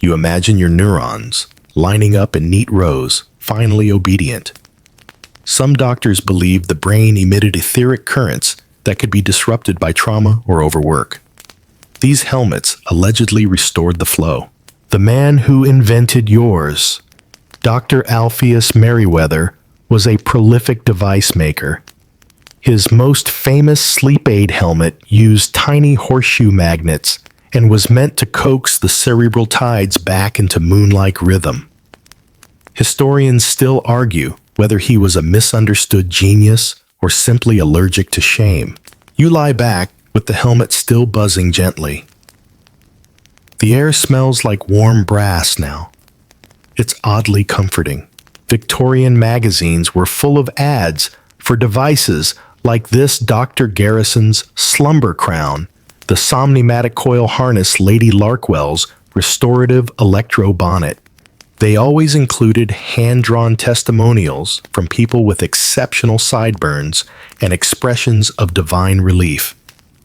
You imagine your neurons lining up in neat rows, finally obedient. Some doctors believe the brain emitted etheric currents that could be disrupted by trauma or overwork. These helmets allegedly restored the flow. The man who invented yours, Dr. Alpheus Merriweather, was a prolific device maker. His most famous sleep aid helmet used tiny horseshoe magnets and was meant to coax the cerebral tides back into moon-like rhythm. Historians still argue whether he was a misunderstood genius or simply allergic to shame. You lie back with the helmet still buzzing gently. The air smells like warm brass now. It's oddly comforting. Victorian magazines were full of ads for devices like this Dr. Garrison's Slumber Crown, the Somnimatic Coil Harness Lady Larkwell's Restorative Electro Bonnet. They always included hand-drawn testimonials from people with exceptional sideburns and expressions of divine relief.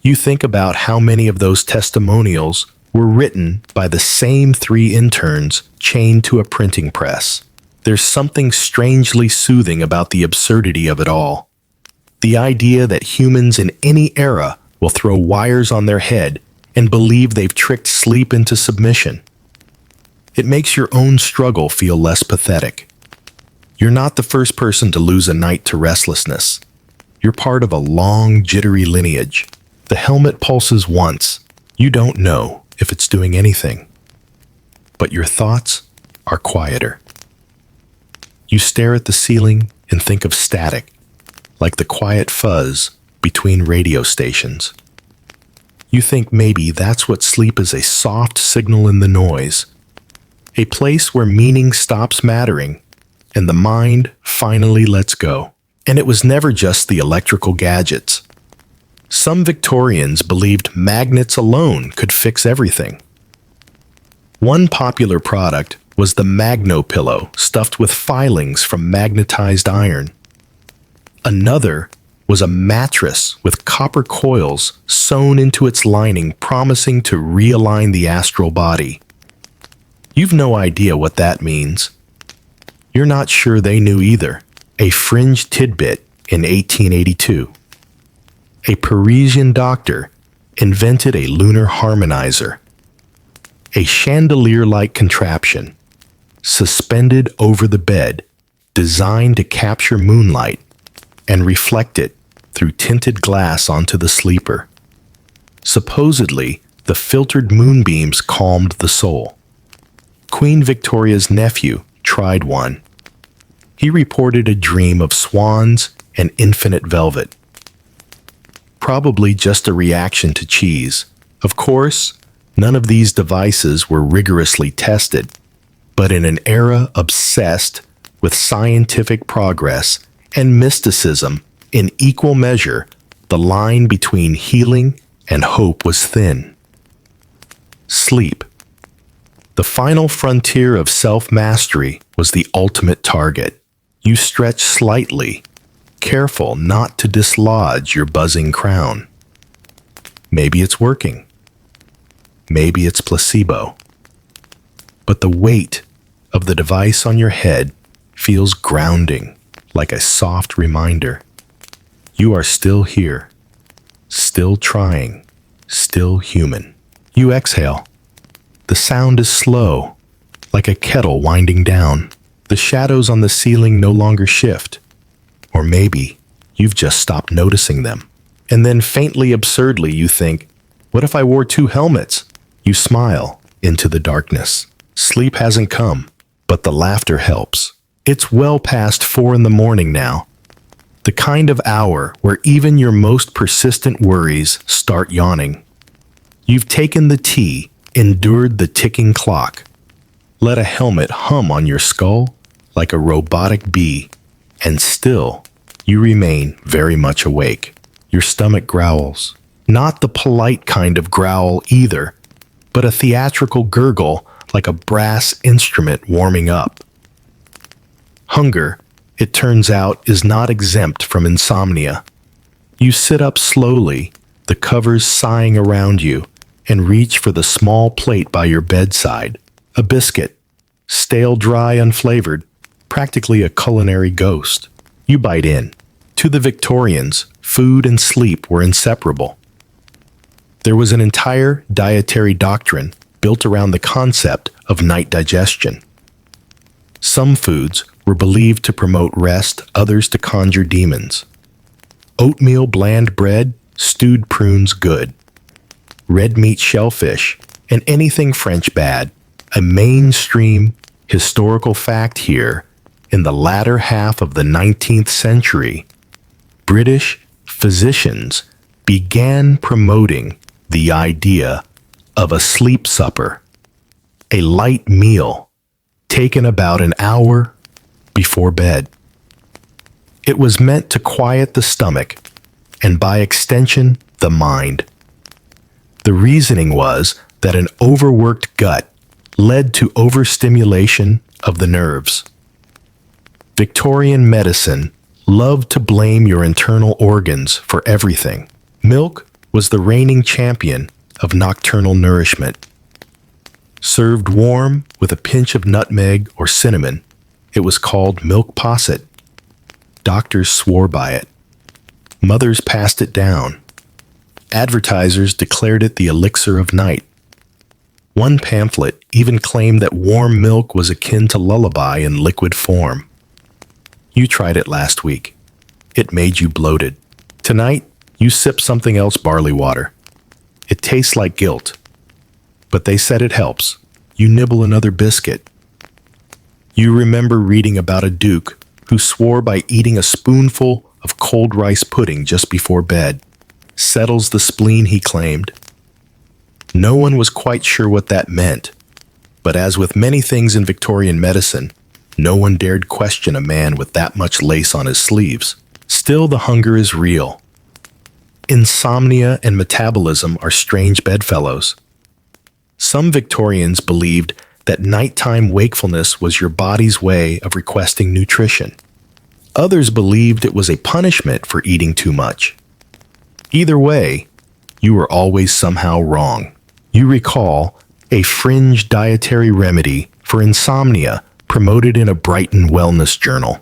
You think about how many of those testimonials were written by the same 3 interns chained to a printing press. There's something strangely soothing about the absurdity of it all. The idea that humans in any era will throw wires on their head and believe they've tricked sleep into submission. It makes your own struggle feel less pathetic. You're not the first person to lose a night to restlessness. You're part of a long, jittery lineage. The helmet pulses once. You don't know if it's doing anything. But your thoughts are quieter. You stare at the ceiling and think of static, like the quiet fuzz between radio stations. You think maybe that's what sleep is, a soft signal in the noise, a place where meaning stops mattering and the mind finally lets go. And it was never just the electrical gadgets. Some Victorians believed magnets alone could fix everything. One popular product was the Magno pillow stuffed with filings from magnetized iron. Another was a mattress with copper coils sewn into its lining, promising to realign the astral body. You've no idea what that means. You're not sure they knew either. A fringe tidbit in 1882. A Parisian doctor invented a lunar harmonizer, a chandelier-like contraption suspended over the bed, designed to capture moonlight and reflect it through tinted glass onto the sleeper. Supposedly, the filtered moonbeams calmed the soul. Queen Victoria's nephew tried one. He reported a dream of swans and infinite velvet. Probably just a reaction to cheese. Of course, none of these devices were rigorously tested, but in an era obsessed with scientific progress and mysticism in equal measure, the line between healing and hope was thin. Sleep. The final frontier of self-mastery was the ultimate target. You stretch slightly, careful not to dislodge your buzzing crown. Maybe it's working. Maybe it's placebo. But the weight of the device on your head feels grounding, like a soft reminder. You are still here, still trying, still human. You exhale. The sound is slow, like a kettle winding down. The shadows on the ceiling no longer shift. Or maybe you've just stopped noticing them. And then faintly absurdly you think, what if I wore 2 helmets? You smile into the darkness. Sleep hasn't come, but but the laughter helps. It's well past 4 in the morning now, the kind of hour where even your most persistent worries start yawning. You've taken the tea, endured the ticking clock, let a helmet hum on your skull like a robotic bee, and still you remain very much awake. Your stomach growls. Not the polite kind of growl either, but a theatrical gurgle like a brass instrument warming up. Hunger, it turns out, is not exempt from insomnia. You sit up slowly, the covers sighing around you, and reach for the small plate by your bedside. A biscuit, stale, dry, unflavored, practically a culinary ghost. You bite in. To the Victorians, food and sleep were inseparable. There was an entire dietary doctrine built around the concept of night digestion. Some foods were believed to promote rest, others to conjure demons. Oatmeal bland bread, stewed prunes good. Red meat shellfish, and anything French bad. A mainstream historical fact here, in the latter half of the 19th century, British physicians began promoting the idea of a sleep supper, a light meal taken about an hour before bed. It was meant to quiet the stomach and, by extension, the mind. The reasoning was that an overworked gut led to overstimulation of the nerves. Victorian medicine loved to blame your internal organs for everything. Milk was the reigning champion of nocturnal nourishment. Served warm with a pinch of nutmeg or cinnamon, it was called milk posset. Doctors swore by it. Mothers passed it down. Advertisers declared it the elixir of night. One pamphlet even claimed that warm milk was akin to lullaby in liquid form. You tried it last week. It made you bloated. Tonight, you sip something else, barley water. It tastes like guilt. But they said it helps. You nibble another biscuit. You remember reading about a duke who swore by eating a spoonful of cold rice pudding just before bed. Settles the spleen, he claimed. No one was quite sure what that meant, but as with many things in Victorian medicine, no one dared question a man with that much lace on his sleeves. Still, the hunger is real. Insomnia and metabolism are strange bedfellows. Some Victorians believed that nighttime wakefulness was your body's way of requesting nutrition. Others believed it was a punishment for eating too much. Either way, you were always somehow wrong. You recall a fringe dietary remedy for insomnia promoted in a Brighton wellness journal.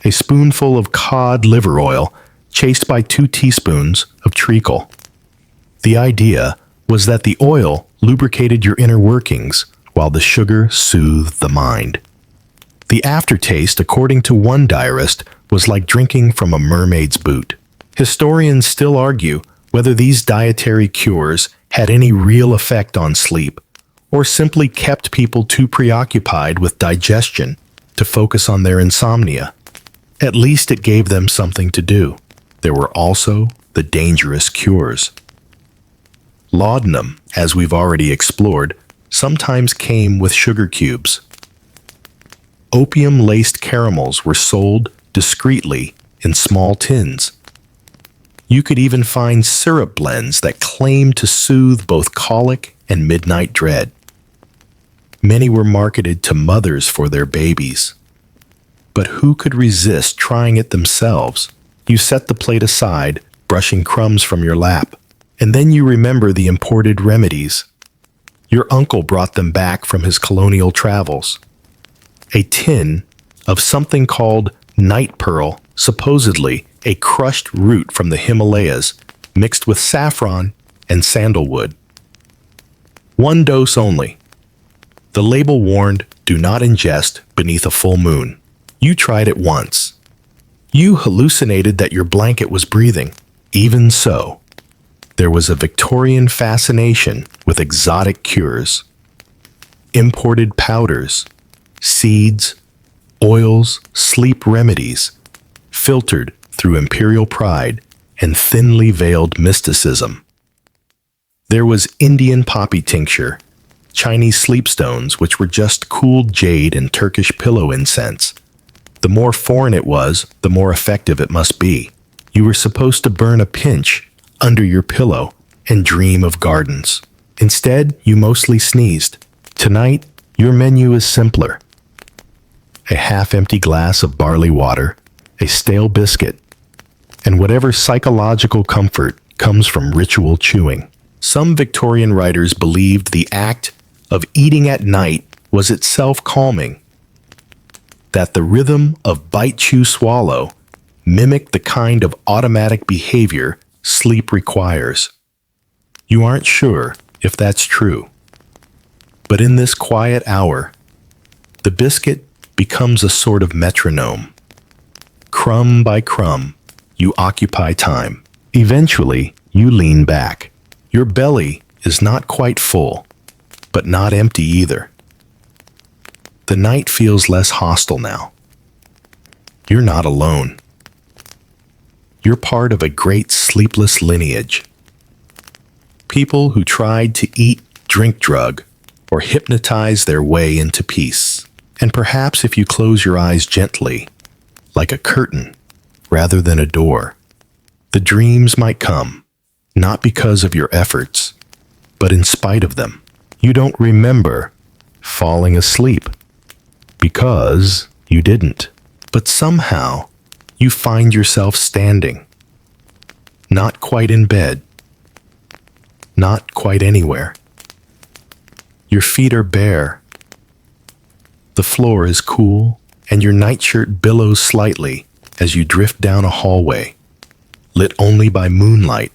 A spoonful of cod liver oil chased by 2 teaspoons of treacle. The idea was that the oil lubricated your inner workings while the sugar soothed the mind. The aftertaste, according to one diarist, was like drinking from a mermaid's boot. Historians still argue whether these dietary cures had any real effect on sleep, or simply kept people too preoccupied with digestion to focus on their insomnia. At least it gave them something to do. There were also the dangerous cures. Laudanum, as we've already explored, sometimes came with sugar cubes. Opium-laced caramels were sold discreetly in small tins. You could even find syrup blends that claimed to soothe both colic and midnight dread. Many were marketed to mothers for their babies. But who could resist trying it themselves? You set the plate aside, brushing crumbs from your lap, and then you remember the imported remedies. Your uncle brought them back from his colonial travels. A tin of something called night pearl, supposedly a crushed root from the Himalayas, mixed with saffron and sandalwood. 1 dose only. The label warned, "Do not ingest beneath a full moon." You tried it once. You hallucinated that your blanket was breathing. Even so, there was a Victorian fascination with exotic cures. Imported powders, seeds, oils, sleep remedies, filtered through imperial pride and thinly veiled mysticism. There was Indian poppy tincture, Chinese sleep stones, which were just cooled jade and Turkish pillow incense. The more foreign it was, the more effective it must be. You were supposed to burn a pinch under your pillow and dream of gardens. Instead, you mostly sneezed. Tonight, your menu is simpler. A half-empty glass of barley water, a stale biscuit, and whatever psychological comfort comes from ritual chewing. Some Victorian writers believed the act of eating at night was itself calming, that the rhythm of bite, chew, swallow mimicked the kind of automatic behavior sleep requires. You aren't sure if that's true. But in this quiet hour, the biscuit becomes a sort of metronome. Crumb by crumb, you occupy time. Eventually, you lean back. Your belly is not quite full, but not empty either. The night feels less hostile now. You're not alone. You're part of a great sleepless lineage. People who tried to eat, drink, drug, or hypnotize their way into peace. And perhaps if you close your eyes gently, like a curtain rather than a door, the dreams might come, not because of your efforts, but in spite of them. You don't remember falling asleep because you didn't. But somehow, you find yourself standing, not quite in bed, not quite anywhere. Your feet are bare. The floor is cool, and your nightshirt billows slightly as you drift down a hallway, lit only by moonlight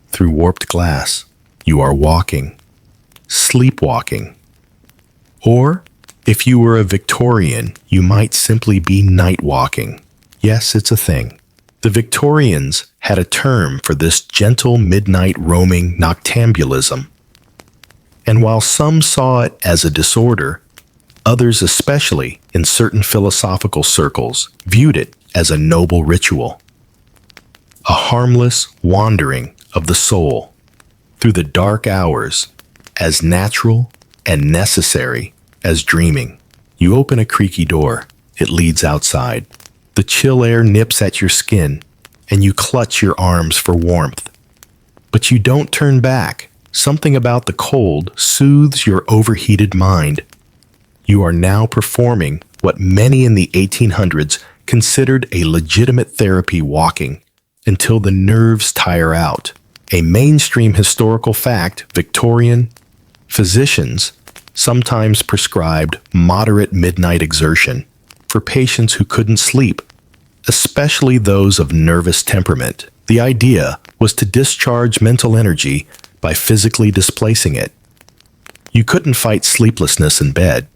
through warped glass. You are walking, sleepwalking. Or, if you were a Victorian, you might simply be night walking. Yes, it's a thing. The Victorians had a term for this gentle midnight roaming noctambulism. And while some saw it as a disorder, others, especially in certain philosophical circles, viewed it as a noble ritual. A harmless wandering of the soul through the dark hours, as natural and necessary as dreaming. You open a creaky door. It leads outside. The chill air nips at your skin, and you clutch your arms for warmth. But you don't turn back. Something about the cold soothes your overheated mind. You are now performing what many in the 1800s considered a legitimate therapy, walking until the nerves tire out. A mainstream historical fact, Victorian physicians sometimes prescribed moderate midnight exertion for patients who couldn't sleep, especially those of nervous temperament. The idea was to discharge mental energy by physically displacing it. You couldn't fight sleeplessness in bed,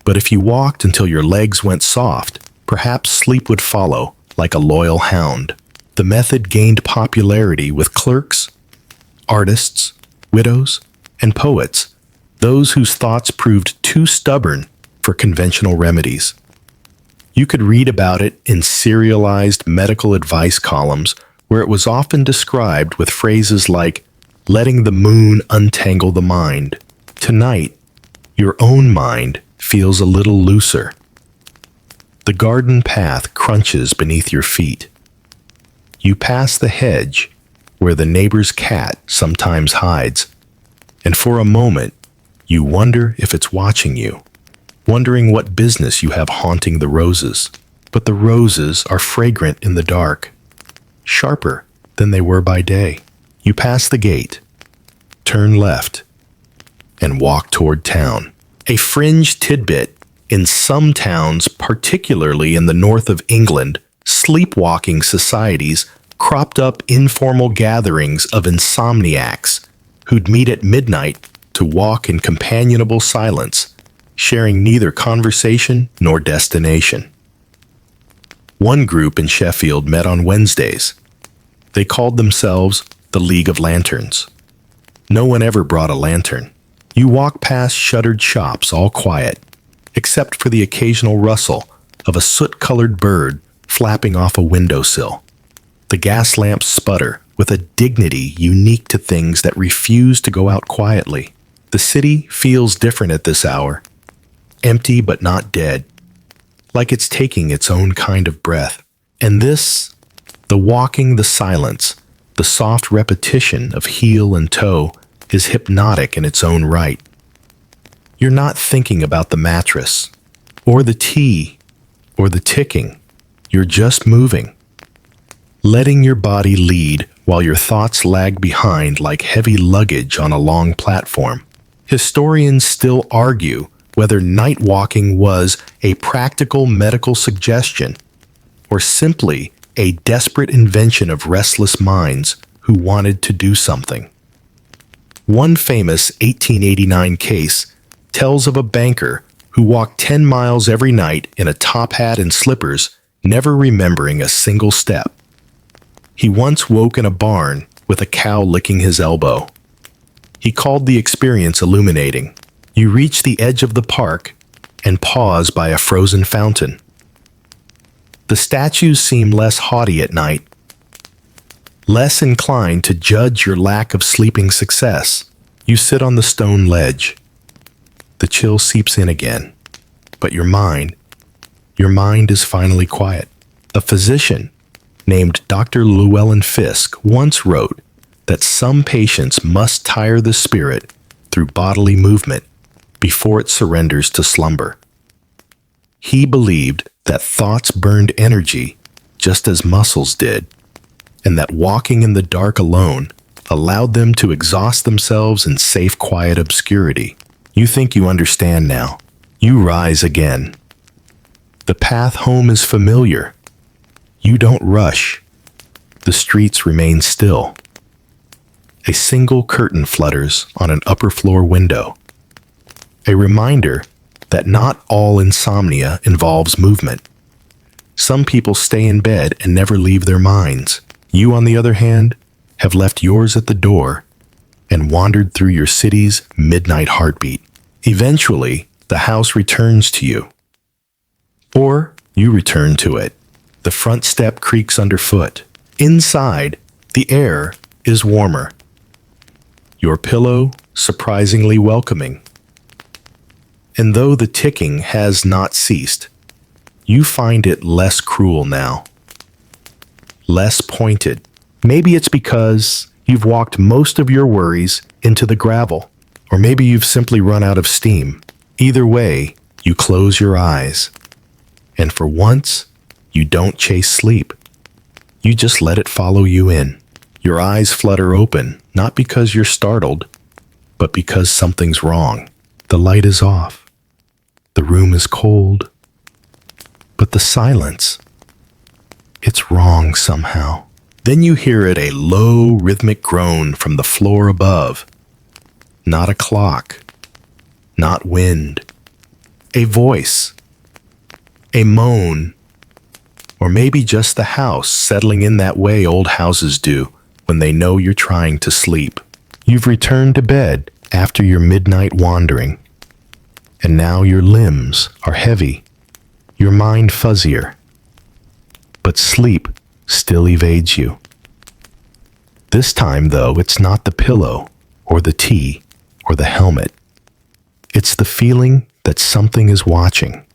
but if you walked until your legs went soft, perhaps sleep would follow like a loyal hound. The method gained popularity with clerks, artists, widows, and poets, those whose thoughts proved too stubborn for conventional remedies. You could read about it in serialized medical advice columns where it was often described with phrases like, letting the moon untangle the mind. Tonight, your own mind feels a little looser. The garden path crunches beneath your feet. You pass the hedge where the neighbor's cat sometimes hides, and for a moment, you wonder if it's watching you, wondering what business you have haunting the roses. But the roses are fragrant in the dark, sharper than they were by day. You pass the gate, turn left, and walk toward town. A fringe tidbit: in some towns, particularly in the north of England, sleepwalking societies cropped up informal gatherings of insomniacs who'd meet at midnight to walk in companionable silence, sharing neither conversation nor destination. One group in Sheffield met on Wednesdays. They called themselves the League of Lanterns. No one ever brought a lantern. You walk past shuttered shops, all quiet, except for the occasional rustle of a soot-colored bird flapping off a windowsill. The gas lamps sputter with a dignity unique to things that refuse to go out quietly. The city feels different at this hour, empty but not dead, like it's taking its own kind of breath. And this, the walking, the silence, the soft repetition of heel and toe, is hypnotic in its own right. You're not thinking about the mattress, or the tea, or the ticking. You're just moving, letting your body lead while your thoughts lag behind like heavy luggage on a long platform. Historians still argue whether night walking was a practical medical suggestion or simply a desperate invention of restless minds who wanted to do something. One famous 1889 case tells of a banker who walked 10 miles every night in a top hat and slippers, never remembering a single step. He once woke in a barn with a cow licking his elbow. He called the experience illuminating. You reach the edge of the park and pause by a frozen fountain. The statues seem less haughty at night, less inclined to judge your lack of sleeping success. You sit on the stone ledge. The chill seeps in again, but your mind is finally quiet. A physician named Dr. Llewellyn Fisk once wrote that some patients must tire the spirit through bodily movement before it surrenders to slumber. He believed that thoughts burned energy just as muscles did, and that walking in the dark alone allowed them to exhaust themselves in safe, quiet obscurity. You think you understand now. You rise again. The path home is familiar. You don't rush. The streets remain still. A single curtain flutters on an upper floor window. A reminder that not all insomnia involves movement. Some people stay in bed and never leave their minds. You, on the other hand, have left yours at the door and wandered through your city's midnight heartbeat. Eventually, the house returns to you. Or you return to it. The front step creaks underfoot. Inside, the air is warmer. Your pillow surprisingly welcoming. And though the ticking has not ceased, you find it less cruel now. Less pointed. Maybe it's because you've walked most of your worries into the gravel, or maybe you've simply run out of steam. Either way, you close your eyes. And for once, you don't chase sleep. You just let it follow you in. Your eyes flutter open, not because you're startled, but because something's wrong. The light is off. The room is cold. But the silence, it's wrong somehow. Then you hear it, a low, rhythmic groan from the floor above. Not a clock. Not wind. A voice. A moan. Or maybe just the house settling in that way old houses do when they know you're trying to sleep. You've returned to bed after your midnight wandering, and now your limbs are heavy, your mind fuzzier. But sleep still evades you. This time, though, it's not the pillow or the tea or the helmet. It's the feeling that something is watching,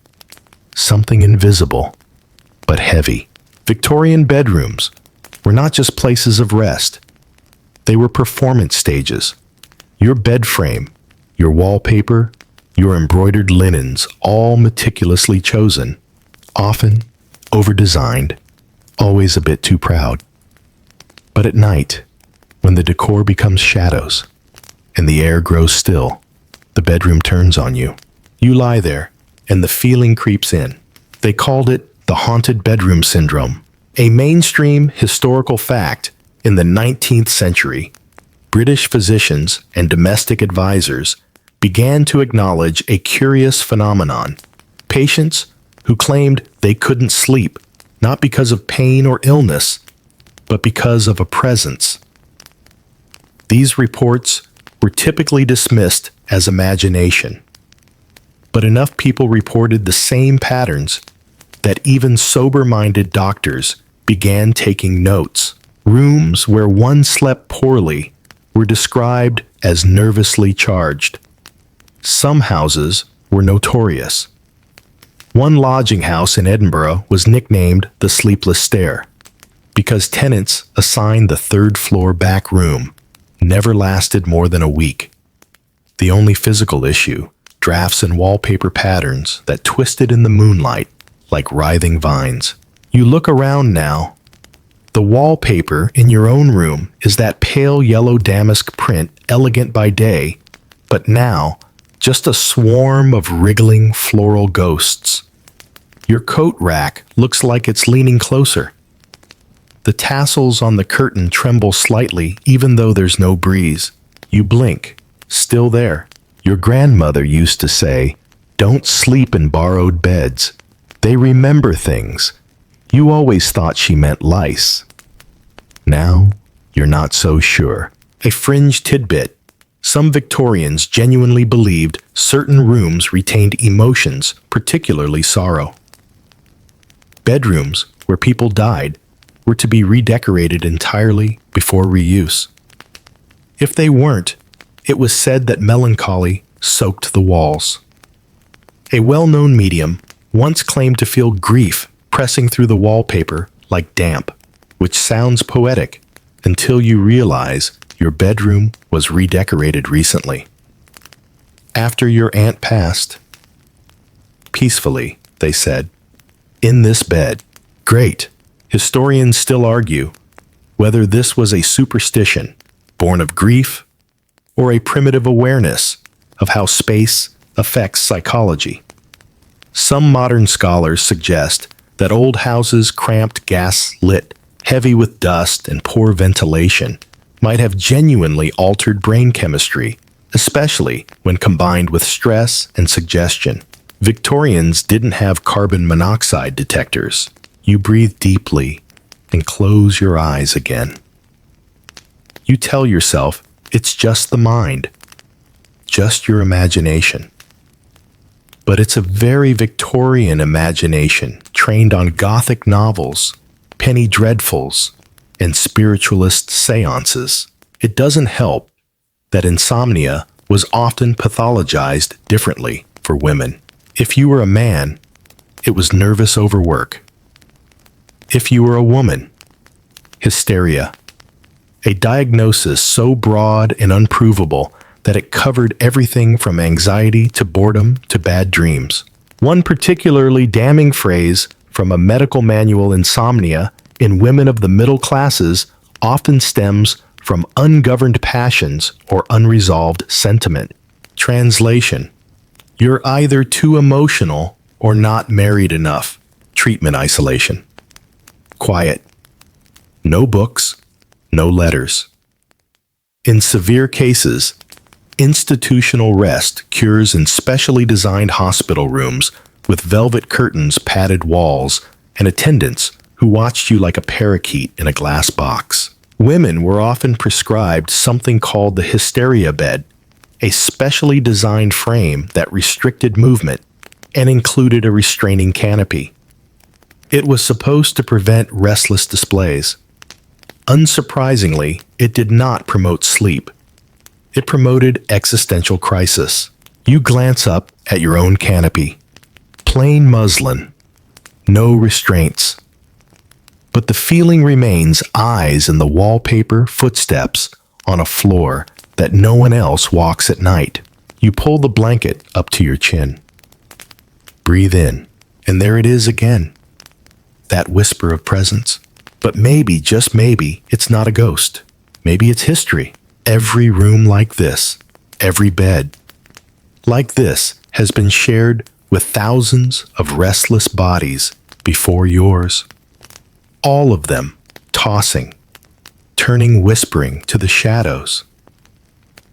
something invisible but heavy. Victorian bedrooms were not just places of rest. They were performance stages. Your bed frame, your wallpaper, your embroidered linens, all meticulously chosen, often over-designed, always a bit too proud. But at night, when the decor becomes shadows and the air grows still, the bedroom turns on you. You lie there, and the feeling creeps in. They called it the haunted bedroom syndrome, a mainstream historical fact. In the 19th century, British physicians and domestic advisors began to acknowledge a curious phenomenon. Patients who claimed they couldn't sleep, not because of pain or illness, but because of a presence. These reports were typically dismissed as imagination. but enough people reported the same patterns that even sober-minded doctors began taking notes. Rooms where one slept poorly were described as nervously charged. Some houses were notorious. One lodging house in Edinburgh was nicknamed the Sleepless Stair because tenants assigned the third-floor back room never lasted more than a week. The only physical issue, drafts and wallpaper patterns that twisted in the moonlight like writhing vines. You look around now. The wallpaper in your own room is that pale yellow damask print, elegant by day, but now just a swarm of wriggling floral ghosts. Your coat rack looks like it's leaning closer. The tassels on the curtain tremble slightly even though there's no breeze. You blink. Still there. Your grandmother used to say, "Don't sleep in borrowed beds. They remember things." You always thought she meant lice. Now, you're not so sure. A fringe tidbit. Some Victorians genuinely believed certain rooms retained emotions, particularly sorrow. Bedrooms, where people died, were to be redecorated entirely before reuse. If they weren't, it was said that melancholy soaked the walls. A well-known medium once claimed to feel grief pressing through the wallpaper like damp, which sounds poetic until you realize your bedroom was redecorated recently. After your aunt passed, peacefully, they said, in this bed. Great. Historians still argue whether this was a superstition born of grief or a primitive awareness of how space affects psychology. Some modern scholars suggest that old houses cramped, gas-lit, heavy with dust and poor ventilation might have genuinely altered brain chemistry, especially when combined with stress and suggestion. Victorians didn't have carbon monoxide detectors. You breathe deeply and close your eyes again. You tell yourself it's just the mind, just your imagination. But it's a very Victorian imagination trained on Gothic novels, penny dreadfuls, and spiritualist seances. It doesn't help that insomnia was often pathologized differently for women. If you were a man, it was nervous overwork. If you were a woman, hysteria. A diagnosis so broad and unprovable that it covered everything from anxiety to boredom to bad dreams. One particularly damning phrase from a medical manual, insomnia in women of the middle classes often stems from ungoverned passions or unresolved sentiment. Translation: you're either too emotional or not married enough. Treatment isolation. Quiet. No books, no letters. In severe cases, institutional rest cures in specially designed hospital rooms with velvet curtains, padded walls, and attendants who watched you like a parakeet in a glass box. Women were often prescribed something called the hysteria bed, a specially designed frame that restricted movement and included a restraining canopy. It was supposed to prevent restless displays. Unsurprisingly, it did not promote sleep. It promoted existential crisis. You glance up at your own canopy. Plain muslin. No restraints. But the feeling remains: eyes in the wallpaper, footsteps on a floor that no one else walks at night. You pull the blanket up to your chin. Breathe in, and there it is again. That whisper of presence. But maybe, just maybe, it's not a ghost. Maybe it's history. Every room like this, every bed like this has been shared with thousands of restless bodies before yours. All of them tossing, turning, whispering to the shadows.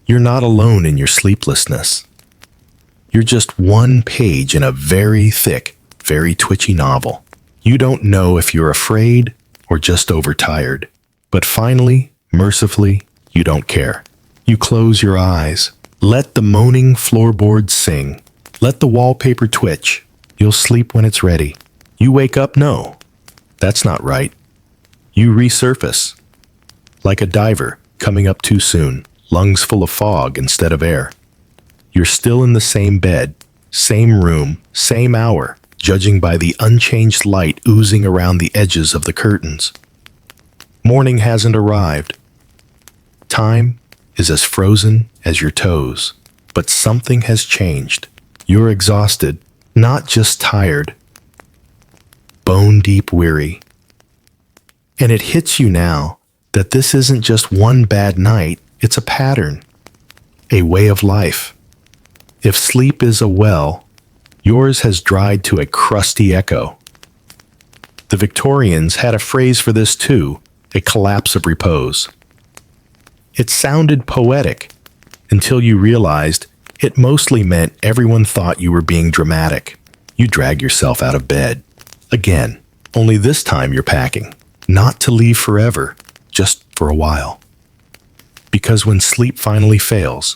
You're not alone in your sleeplessness. You're just one page in a very thick, very twitchy novel. You don't know if you're afraid or just overtired. But finally, mercifully, you don't care. You close your eyes. Let the moaning floorboards sing. Let the wallpaper twitch. You'll sleep when it's ready. You wake up, no, that's not right. You resurface. Like a diver coming up too soon, lungs full of fog instead of air. You're still in the same bed, same room, same hour, judging by the unchanged light oozing around the edges of the curtains. Morning hasn't arrived. Time is as frozen as your toes, but something has changed. You're exhausted, not just tired, bone-deep weary. And it hits you now that this isn't just one bad night, it's a pattern, a way of life. If sleep is a well, yours has dried to a crusty echo. The Victorians had a phrase for this too, a collapse of repose. It sounded poetic until you realized it mostly meant everyone thought you were being dramatic. You drag yourself out of bed. Again, only this time you're packing. Not to leave forever, just for a while. Because when sleep finally fails,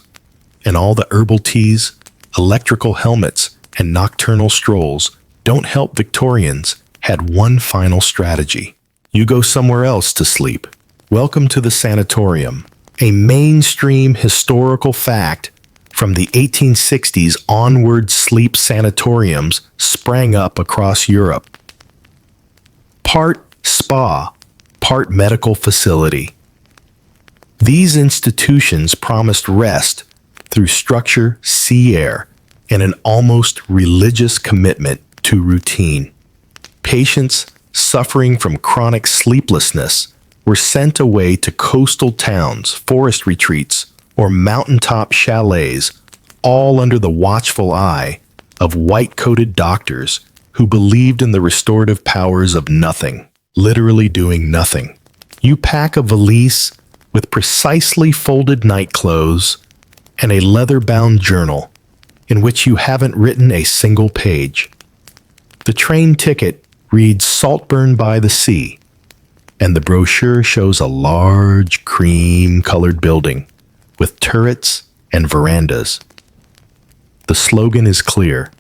and all the herbal teas, electrical helmets, and nocturnal strolls don't help, Victorians had one final strategy. You go somewhere else to sleep. Welcome to the sanatorium, a mainstream historical fact. From the 1860s onward, sleep sanatoriums sprang up across Europe. Part spa, part medical facility. These institutions promised rest through structure, sea air, and an almost religious commitment to routine. Patients suffering from chronic sleeplessness were sent away to coastal towns, forest retreats, or mountaintop chalets, all under the watchful eye of white-coated doctors who believed in the restorative powers of nothing, literally doing nothing. You pack a valise with precisely folded night clothes and a leather-bound journal in which you haven't written a single page. The train ticket reads Saltburn by the Sea, and the brochure shows a large cream-colored building with turrets and verandas. The slogan is clear: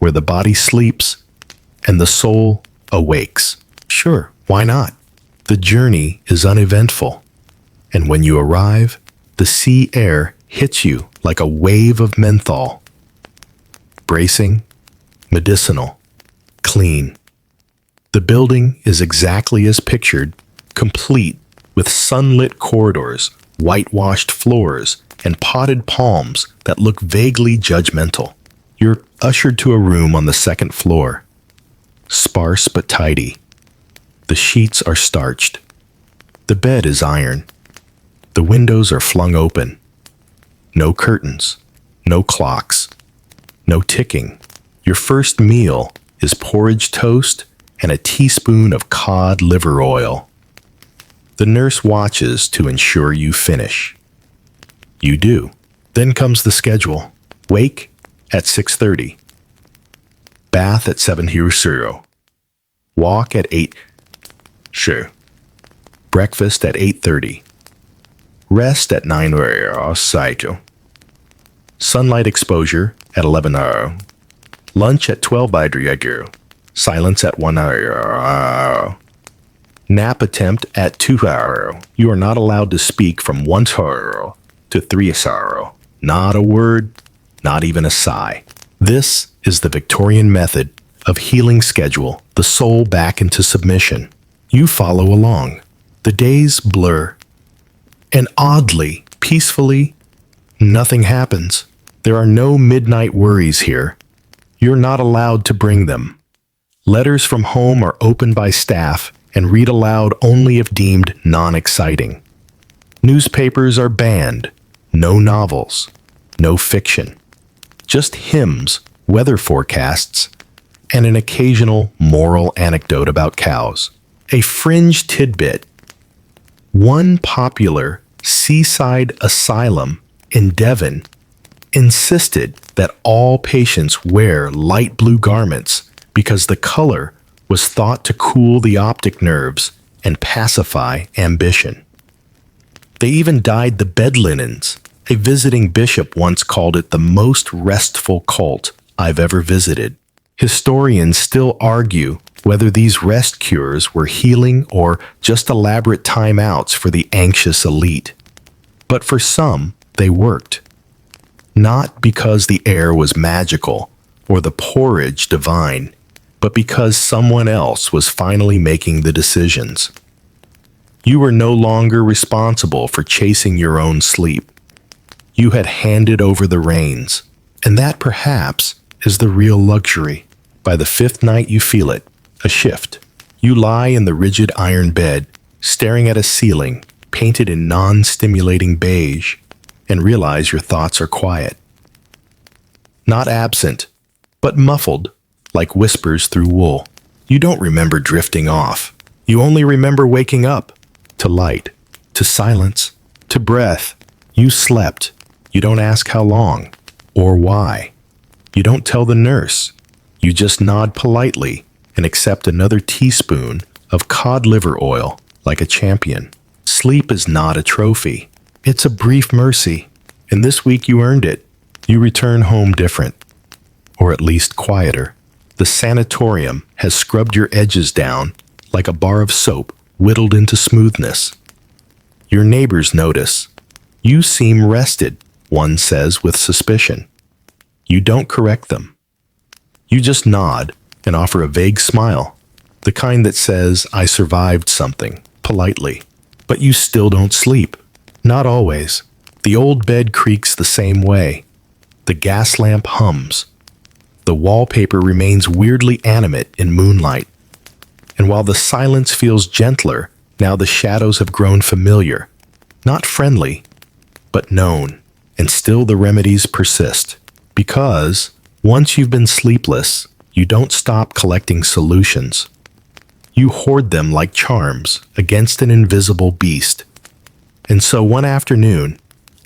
where the body sleeps and the soul awakes. Sure, why not? The journey is uneventful, and when you arrive, the sea air hits you like a wave of menthol. Bracing, medicinal, clean. The building is exactly as pictured, complete with sunlit corridors, whitewashed floors, and potted palms that look vaguely judgmental. You're ushered to a room on the second floor. Sparse but tidy. The sheets are starched. The bed is iron. The windows are flung open. No curtains. No clocks. No ticking. Your first meal is porridge toast and a teaspoon of cod liver oil. The nurse watches to ensure you finish. You do. Then comes the schedule. Wake at 6:30. Bath at 7:00. Walk at 8. Sure. Breakfast at 8:30. Rest at 9:00. Sunlight exposure at 11:00. Lunch at 12:00. Silence at 1:00. Nap attempt at 2:00. You are not allowed to speak from 1:00 to 3:00. Not a word, not even a sigh. This is the Victorian method of healing schedule the soul back into submission. You follow along. The days blur. And oddly, peacefully, nothing happens. There are no midnight worries here. You're not allowed to bring them. Letters from home are opened by staff and read aloud only if deemed non-exciting. Newspapers are banned. No novels. No fiction. Just hymns, weather forecasts, and an occasional moral anecdote about cows. A fringe tidbit. One popular seaside asylum in Devon insisted that all patients wear light blue garments because the color was thought to cool the optic nerves and pacify ambition. They even dyed the bed linens. A visiting bishop once called it the most restful cult I've ever visited. Historians still argue whether these rest cures were healing or just elaborate timeouts for the anxious elite. But for some, they worked. Not because the air was magical or the porridge divine, but because someone else was finally making the decisions. You were no longer responsible for chasing your own sleep. You had handed over the reins, and that perhaps is the real luxury. By the fifth night you feel it, a shift. You lie in the rigid iron bed, staring at a ceiling painted in non-stimulating beige, and realize your thoughts are quiet. Not absent, but muffled, like whispers through wool. You don't remember drifting off. You only remember waking up, to light, to silence, to breath. You slept. You don't ask how long, or why. You don't tell the nurse. You just nod politely and accept another teaspoon of cod liver oil like a champion. Sleep is not a trophy. It's a brief mercy, and this week you earned it. You return home different, or at least quieter. The sanatorium has scrubbed your edges down like a bar of soap whittled into smoothness. Your neighbors notice. You seem rested, one says with suspicion. You don't correct them. You just nod and offer a vague smile, the kind that says, "I survived something," politely. But you still don't sleep. Not always. The old bed creaks the same way. The gas lamp hums. The wallpaper remains weirdly animate in moonlight. And while the silence feels gentler, now the shadows have grown familiar. Not friendly, but known. And still the remedies persist. Because once you've been sleepless, you don't stop collecting solutions. You hoard them like charms against an invisible beast. And so one afternoon,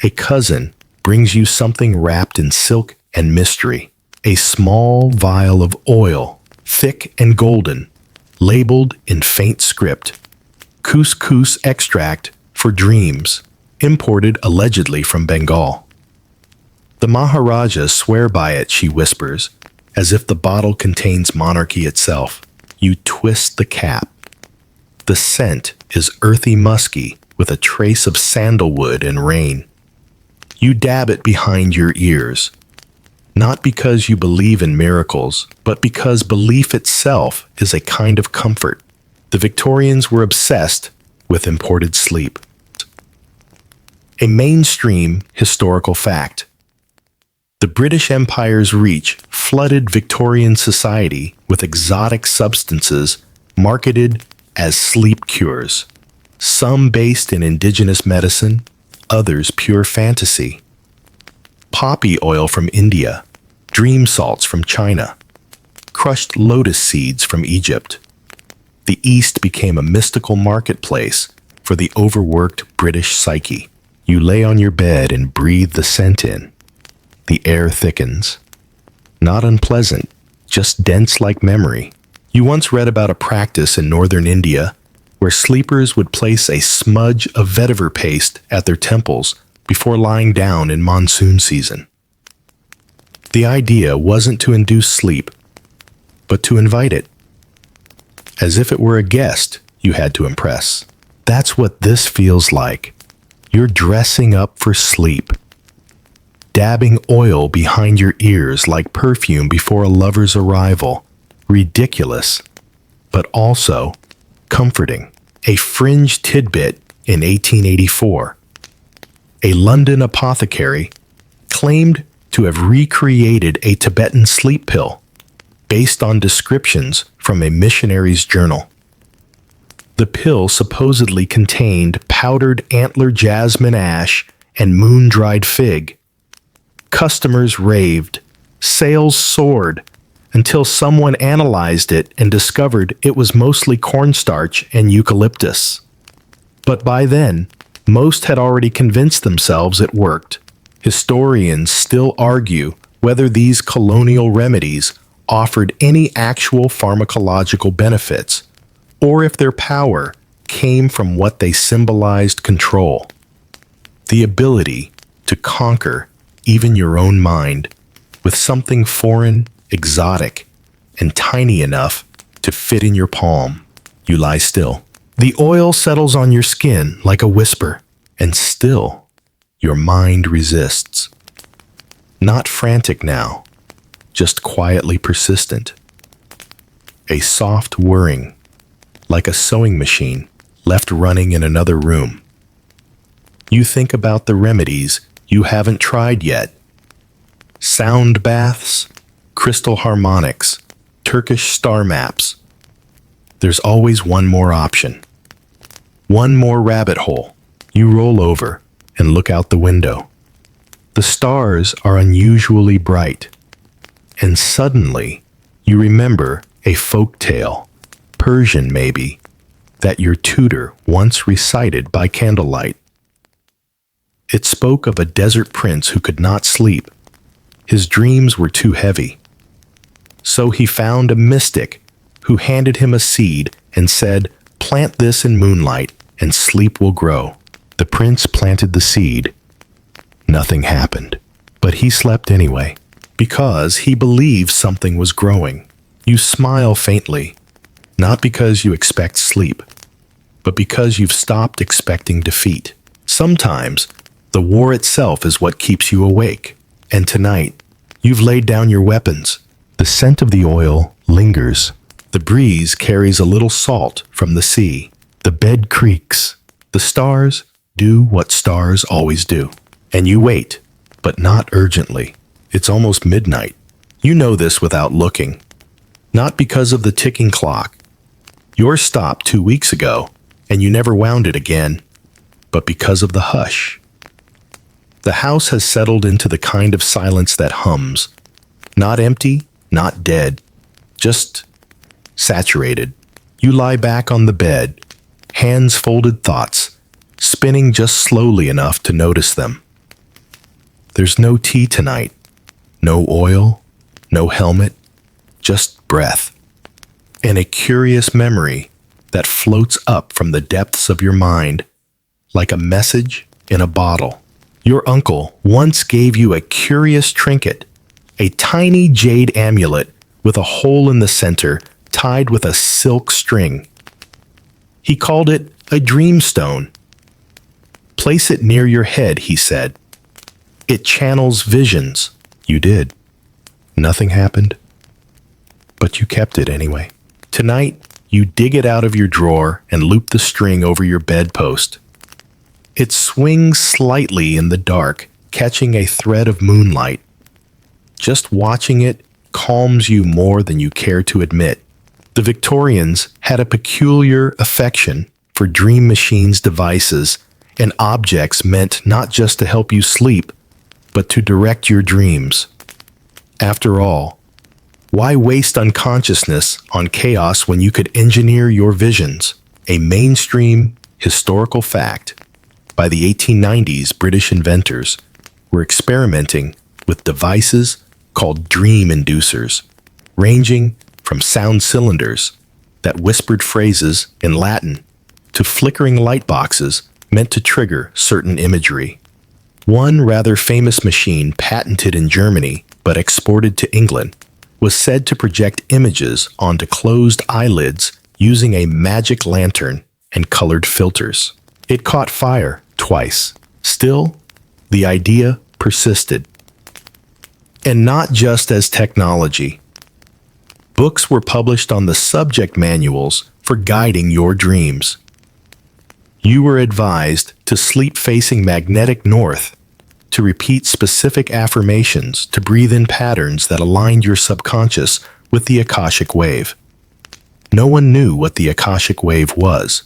a cousin brings you something wrapped in silk and mystery. A small vial of oil, thick and golden, labeled in faint script. Couscous extract for dreams, imported allegedly from Bengal. The Maharajas swear by it, she whispers, as if the bottle contains monarchy itself. You twist the cap. The scent is earthy musky with a trace of sandalwood and rain. You dab it behind your ears. Not because you believe in miracles, but because belief itself is a kind of comfort. The Victorians were obsessed with imported sleep. A mainstream historical fact. The British Empire's reach flooded Victorian society with exotic substances marketed as sleep cures, some based in indigenous medicine, others pure fantasy. Poppy oil from India, dream salts from China, crushed lotus seeds from Egypt. The East became a mystical marketplace for the overworked British psyche. You lay on your bed and breathe the scent in. The air thickens. Not unpleasant, just dense like memory. You once read about a practice in northern India where sleepers would place a smudge of vetiver paste at their temples before lying down in monsoon season. The idea wasn't to induce sleep, but to invite it. As if it were a guest you had to impress. That's what this feels like. You're dressing up for sleep. Dabbing oil behind your ears like perfume before a lover's arrival. Ridiculous, but also comforting. A fringe tidbit in 1884. A London apothecary claimed to have recreated a Tibetan sleep pill based on descriptions from a missionary's journal. The pill supposedly contained powdered antler jasmine ash and moon-dried fig. Customers raved, sales soared, until someone analyzed it and discovered it was mostly cornstarch and eucalyptus. But by then, most had already convinced themselves it worked. Historians still argue whether these colonial remedies offered any actual pharmacological benefits, or if their power came from what they symbolized: control. The ability to conquer even your own mind. with something foreign, exotic, and tiny enough to fit in your palm. You lie still. The oil settles on your skin like a whisper, and still, your mind resists. Not frantic now, just quietly persistent. A soft whirring, like a sewing machine left running in another room. You think about the remedies you haven't tried yet. Sound baths, crystal harmonics, Turkish star maps. There's always one more option. One more rabbit hole. You roll over and look out the window. The stars are unusually bright. And suddenly, you remember a folk tale, Persian maybe, that your tutor once recited by candlelight. It spoke of a desert prince who could not sleep. His dreams were too heavy. So he found a mystic who handed him a seed and said, "Plant this in moonlight and sleep will grow." The prince planted the seed. Nothing happened, but he slept anyway, because he believed something was growing. You smile faintly, not because you expect sleep, but because you've stopped expecting defeat. Sometimes, the war itself is what keeps you awake. And tonight, you've laid down your weapons. The scent of the oil lingers. The breeze carries a little salt from the sea. The bed creaks. The stars do what stars always do. And you wait, but not urgently. It's almost midnight. You know this without looking. Not because of the ticking clock. Yours stopped 2 weeks ago, and you never wound it again, but because of the hush. The house has settled into the kind of silence that hums. Not empty, not dead, just saturated. You lie back on the bed, hands folded, thoughts spinning just slowly enough to notice them. There's no tea tonight, no oil, no helmet, just breath, and a curious memory that floats up from the depths of your mind like a message in a bottle. Your uncle once gave you a curious trinket, a tiny jade amulet with a hole in the center tied with a silk string. He called it a dream stone. Place it near your head, he said. It channels visions. You did. Nothing happened, but you kept it anyway. Tonight, you dig it out of your drawer and loop the string over your bedpost. It swings slightly in the dark, catching a thread of moonlight. Just watching it calms you more than you care to admit. The Victorians had a peculiar affection for dream machines, devices, and objects meant not just to help you sleep, but to direct your dreams. After all, why waste unconsciousness on chaos when you could engineer your visions? A mainstream historical fact. By the 1890s, British inventors were experimenting with devices called dream inducers, ranging from sound cylinders that whispered phrases in Latin to flickering light boxes meant to trigger certain imagery. One rather famous machine, patented in Germany but exported to England, was said to project images onto closed eyelids using a magic lantern and colored filters. It caught fire twice. Still, the idea persisted. And not just as technology. Books were published on the subject manuals for guiding your dreams. You were advised to sleep facing magnetic north, to repeat specific affirmations, to breathe in patterns that aligned your subconscious with the Akashic wave. No one knew what the Akashic wave was,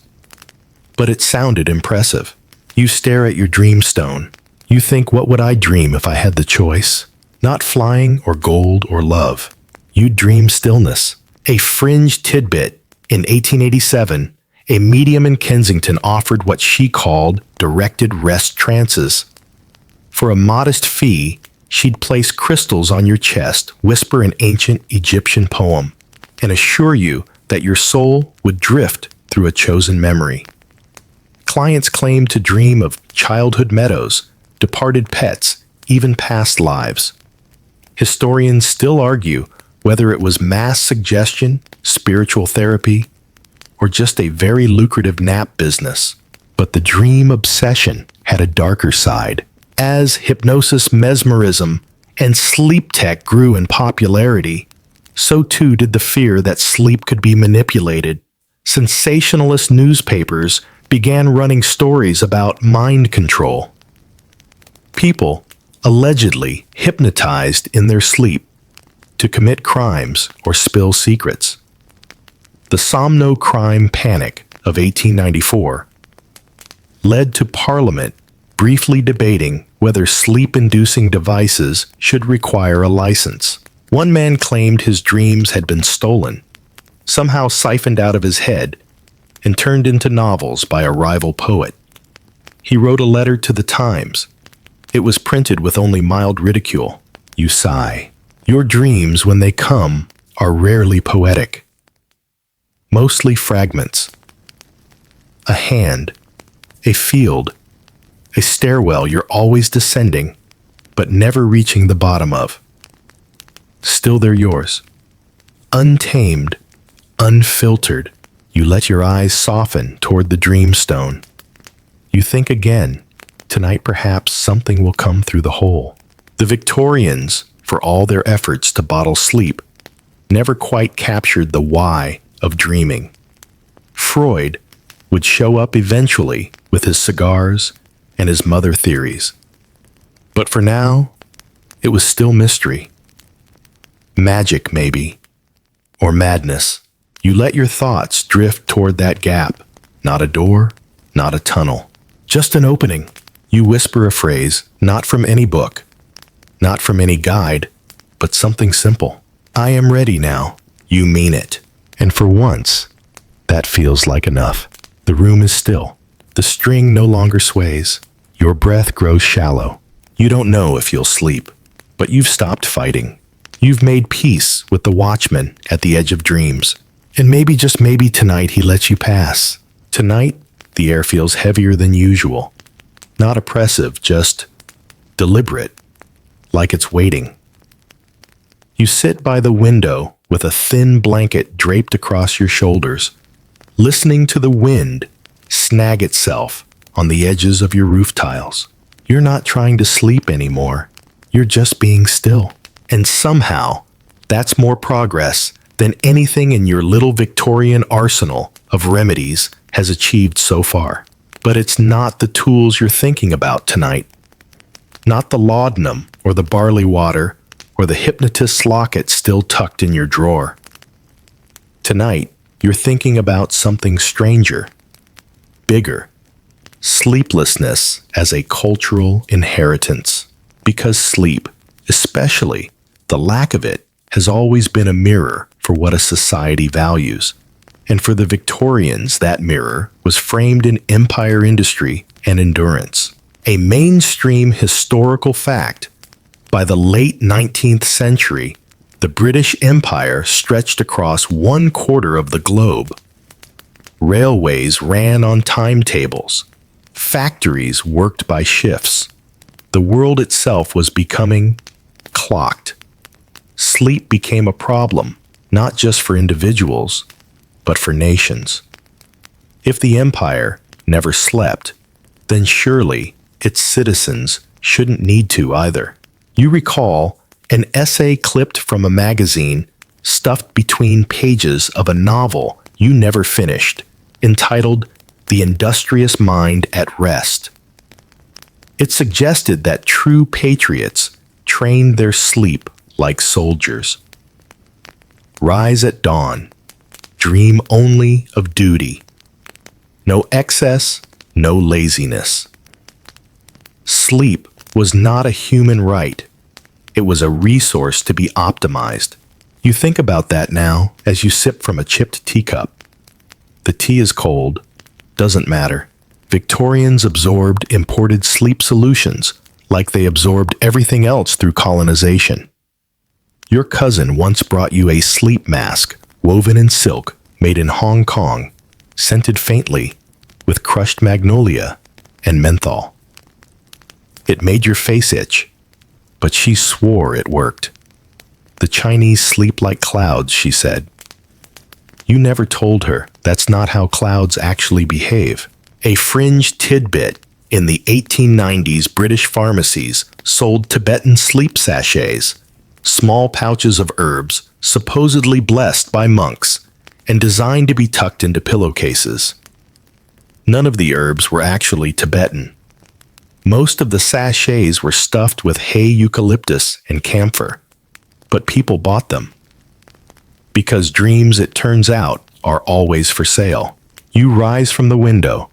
but it sounded impressive. You stare at your dream stone. You think, what would I dream if I had the choice? Not flying or gold or love. You dream stillness. A fringe tidbit. In 1887, a medium in Kensington offered what she called directed rest trances. For a modest fee, she'd place crystals on your chest, whisper an ancient Egyptian poem, and assure you that your soul would drift through a chosen memory. Clients claimed to dream of childhood meadows, departed pets, even past lives. Historians still argue whether it was mass suggestion, spiritual therapy, or just a very lucrative nap business. But the dream obsession had a darker side. As hypnosis, mesmerism, and sleep tech grew in popularity, so too did the fear that sleep could be manipulated. Sensationalist newspapers began running stories about mind control. People allegedly hypnotized in their sleep to commit crimes or spill secrets. The somno-crime panic of 1894 led to Parliament briefly debating whether sleep-inducing devices should require a license. One man claimed his dreams had been stolen, somehow siphoned out of his head, and turned into novels by a rival poet. He wrote a letter to the Times. It was printed with only mild ridicule. You sigh. Your dreams, when they come, are rarely poetic. Mostly fragments. A hand, a field, a stairwell you're always descending, but never reaching the bottom of. Still they're yours. Untamed, unfiltered, you let your eyes soften toward the dreamstone. You think again. Tonight perhaps something will come through the hole. The Victorians, for all their efforts to bottle sleep, never quite captured the why of dreaming. Freud would show up eventually with his cigars and his mother theories. But for now, it was still mystery. Magic, maybe. Or madness. You let your thoughts drift toward that gap. Not a door, not a tunnel. Just an opening. You whisper a phrase, not from any book, not from any guide, but something simple. I am ready now. You mean it. And for once, that feels like enough. The room is still. The string no longer sways. Your breath grows shallow. You don't know if you'll sleep, but you've stopped fighting. You've made peace with the watchman at the edge of dreams. And maybe, just maybe, tonight he lets you pass. Tonight, the air feels heavier than usual. Not oppressive, just deliberate, like it's waiting. You sit by the window with a thin blanket draped across your shoulders, listening to the wind snag itself on the edges of your roof tiles. You're not trying to sleep anymore. You're just being still. And somehow, that's more progress than anything in your little Victorian arsenal of remedies has achieved so far. But it's not the tools you're thinking about tonight. Not the laudanum or the barley water or the hypnotist's locket still tucked in your drawer. Tonight, you're thinking about something stranger, bigger. Sleeplessness as a cultural inheritance. Because sleep, especially the lack of it, has always been a mirror for what a society values. And for the Victorians, that mirror was framed in empire industry and endurance. A mainstream historical fact. By the late 19th century, the British Empire stretched across 1/4 of the globe. Railways ran on timetables. Factories worked by shifts. The world itself was becoming clocked. Sleep became a problem, not just for individuals, but for nations. If the empire never slept, then surely its citizens shouldn't need to either. You recall an essay clipped from a magazine stuffed between pages of a novel you never finished, entitled The Industrious Mind at Rest. It suggested that true patriots trained their sleep like soldiers. Rise at dawn. Dream only of duty. No excess, no laziness. Sleep was not a human right. It was a resource to be optimized. You think about that now as you sip from a chipped teacup. The tea is cold. Doesn't matter. Victorians absorbed imported sleep solutions like they absorbed everything else through colonization. Your cousin once brought you a sleep mask woven in silk, made in Hong Kong, scented faintly with crushed magnolia and menthol. It made your face itch, but she swore it worked. The Chinese sleep like clouds, she said. You never told her that's not how clouds actually behave. A fringe tidbit in the 1890s British pharmacies sold Tibetan sleep sachets, small pouches of herbs supposedly blessed by monks and designed to be tucked into pillowcases. None of the herbs were actually Tibetan. Most of the sachets were stuffed with hay eucalyptus and camphor, but people bought them. Because dreams, it turns out, are always for sale. You rise from the window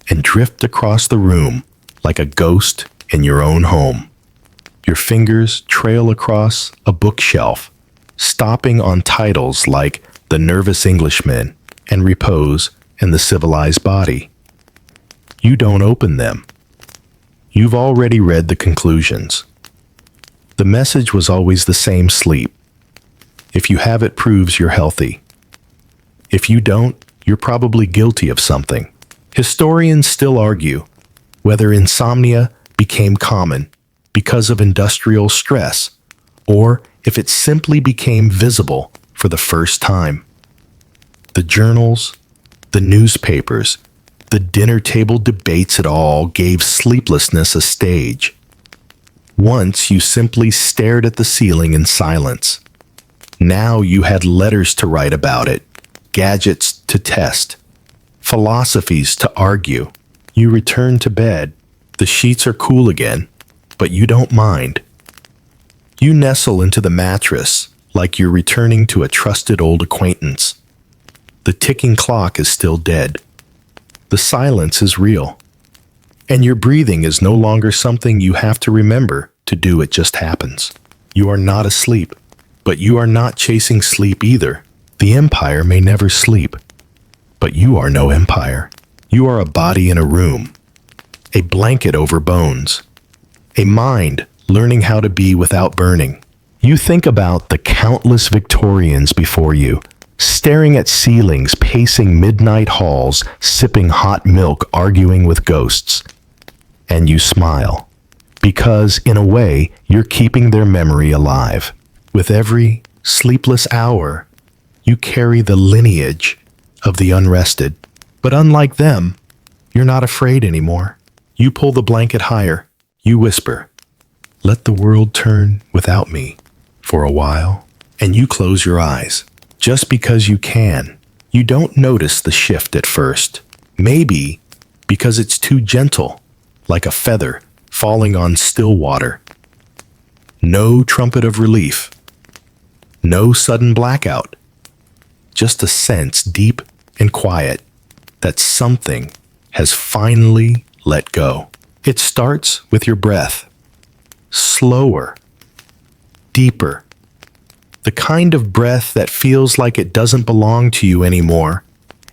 and drift across the room like a ghost in your own home. Your fingers trail across a bookshelf, stopping on titles like The Nervous Englishman and Repose and The Civilized Body. You don't open them. You've already read the conclusions. The message was always the same: sleep. If you have it, proves you're healthy. If you don't, you're probably guilty of something. Historians still argue whether insomnia became common because of industrial stress, or if it simply became visible for the first time. The journals, the newspapers, the dinner table debates, it all gave sleeplessness a stage. Once you simply stared at the ceiling in silence. Now you had letters to write about it, gadgets to test, philosophies to argue. You return to bed. The sheets are cool again, but you don't mind. You nestle into the mattress like you're returning to a trusted old acquaintance. The ticking clock is still dead. The silence is real. And your breathing is no longer something you have to remember to do, it just happens. You are not asleep, but you are not chasing sleep either. The empire may never sleep, but you are no empire. You are a body in a room, a blanket over bones, a mind learning how to be without burning. You think about the countless Victorians before you, staring at ceilings, pacing midnight halls, sipping hot milk, arguing with ghosts. And you smile, because in a way, you're keeping their memory alive. With every sleepless hour, you carry the lineage of the unrested. But unlike them, you're not afraid anymore. You pull the blanket higher. You whisper, "Let the world turn without me for a while." And you close your eyes. Just because you can. You don't notice the shift at first. Maybe because it's too gentle, like a feather falling on still water. No trumpet of relief. No sudden blackout. Just a sense, deep and quiet, that something has finally let go. It starts with your breath. Slower. Deeper. The kind of breath that feels like it doesn't belong to you anymore,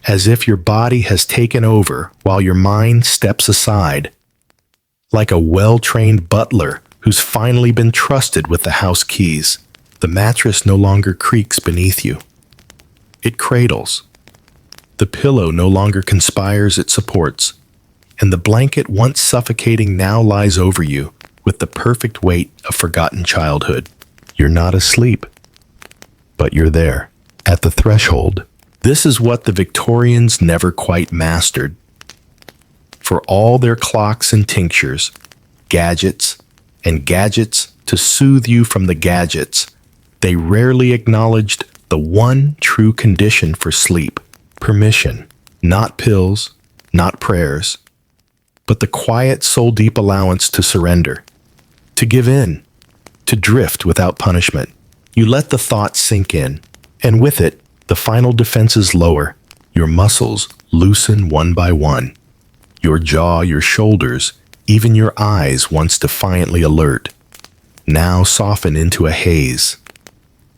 as if your body has taken over while your mind steps aside. Like a well-trained butler who's finally been trusted with the house keys. The mattress no longer creaks beneath you. It cradles. The pillow no longer conspires, it supports. And the blanket, once suffocating, now lies over you with the perfect weight of forgotten childhood. You're not asleep, but you're there, at the threshold. This is what the Victorians never quite mastered. For all their clocks and tinctures, gadgets to soothe you from the gadgets, they rarely acknowledged the one true condition for sleep: permission. Not pills, not prayers, but the quiet, soul-deep allowance to surrender, to give in, to drift without punishment. You let the thought sink in, and with it, the final defenses lower. Your muscles loosen one by one. Your jaw, your shoulders, even your eyes, once defiantly alert, now soften into a haze.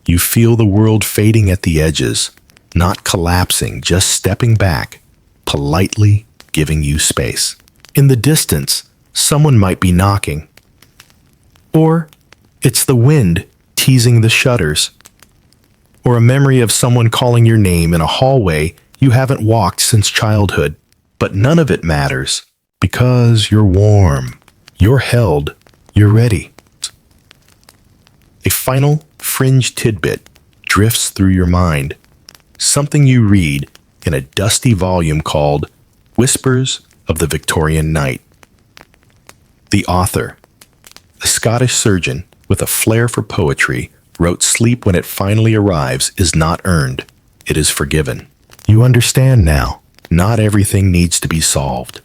You feel the world fading at the edges, not collapsing, just stepping back, politely giving you space. In the distance, someone might be knocking. Or it's the wind teasing the shutters. Or a memory of someone calling your name in a hallway you haven't walked since childhood. But none of it matters, because you're warm, you're held, you're ready. A final fringe tidbit drifts through your mind, something you read in a dusty volume called Whispers of the Victorian Night. The author, a Scottish surgeon with a flair for poetry, wrote sleep when it finally arrives is not earned, it is forgiven. You understand now, not everything needs to be solved.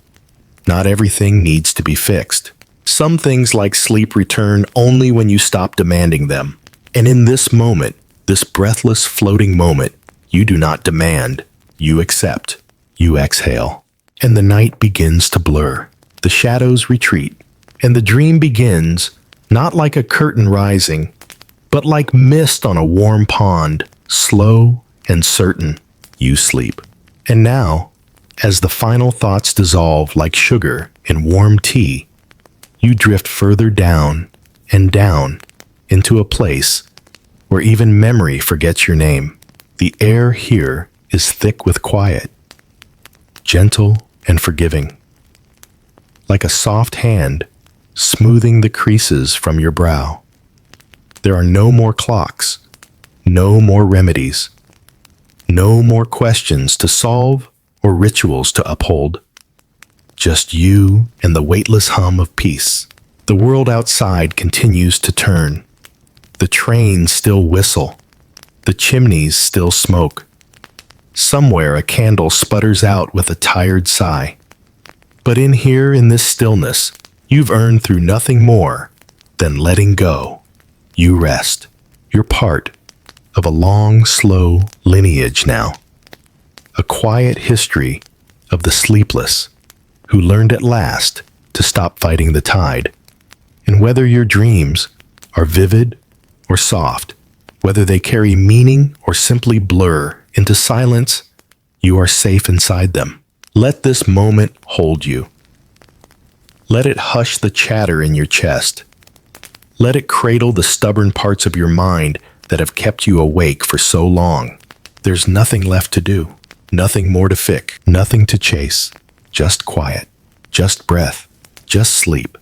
Not everything needs to be fixed. Some things like sleep return only when you stop demanding them. And in this moment, this breathless floating moment, you do not demand, you accept, you exhale. And the night begins to blur. The shadows retreat, and the dream begins, not like a curtain rising, but like mist on a warm pond, slow and certain. You sleep. And now, as the final thoughts dissolve like sugar in warm tea, you drift further down and down into a place where even memory forgets your name. The air here is thick with quiet, gentle and forgiving, like a soft hand smoothing the creases from your brow. There are no more clocks, no more remedies, no more questions to solve or rituals to uphold. Just you and the weightless hum of peace. The world outside continues to turn. The trains still whistle. The chimneys still smoke. Somewhere a candle sputters out with a tired sigh. But in here, in this stillness, you've earned through nothing more than letting go. You rest. You're part of a long, slow lineage now. A quiet history of the sleepless who learned at last to stop fighting the tide. And whether your dreams are vivid or soft, whether they carry meaning or simply blur into silence, you are safe inside them. Let this moment hold you. Let it hush the chatter in your chest. Let it cradle the stubborn parts of your mind that have kept you awake for so long. There's nothing left to do, nothing more to fix, nothing to chase, just quiet, just breath, just sleep.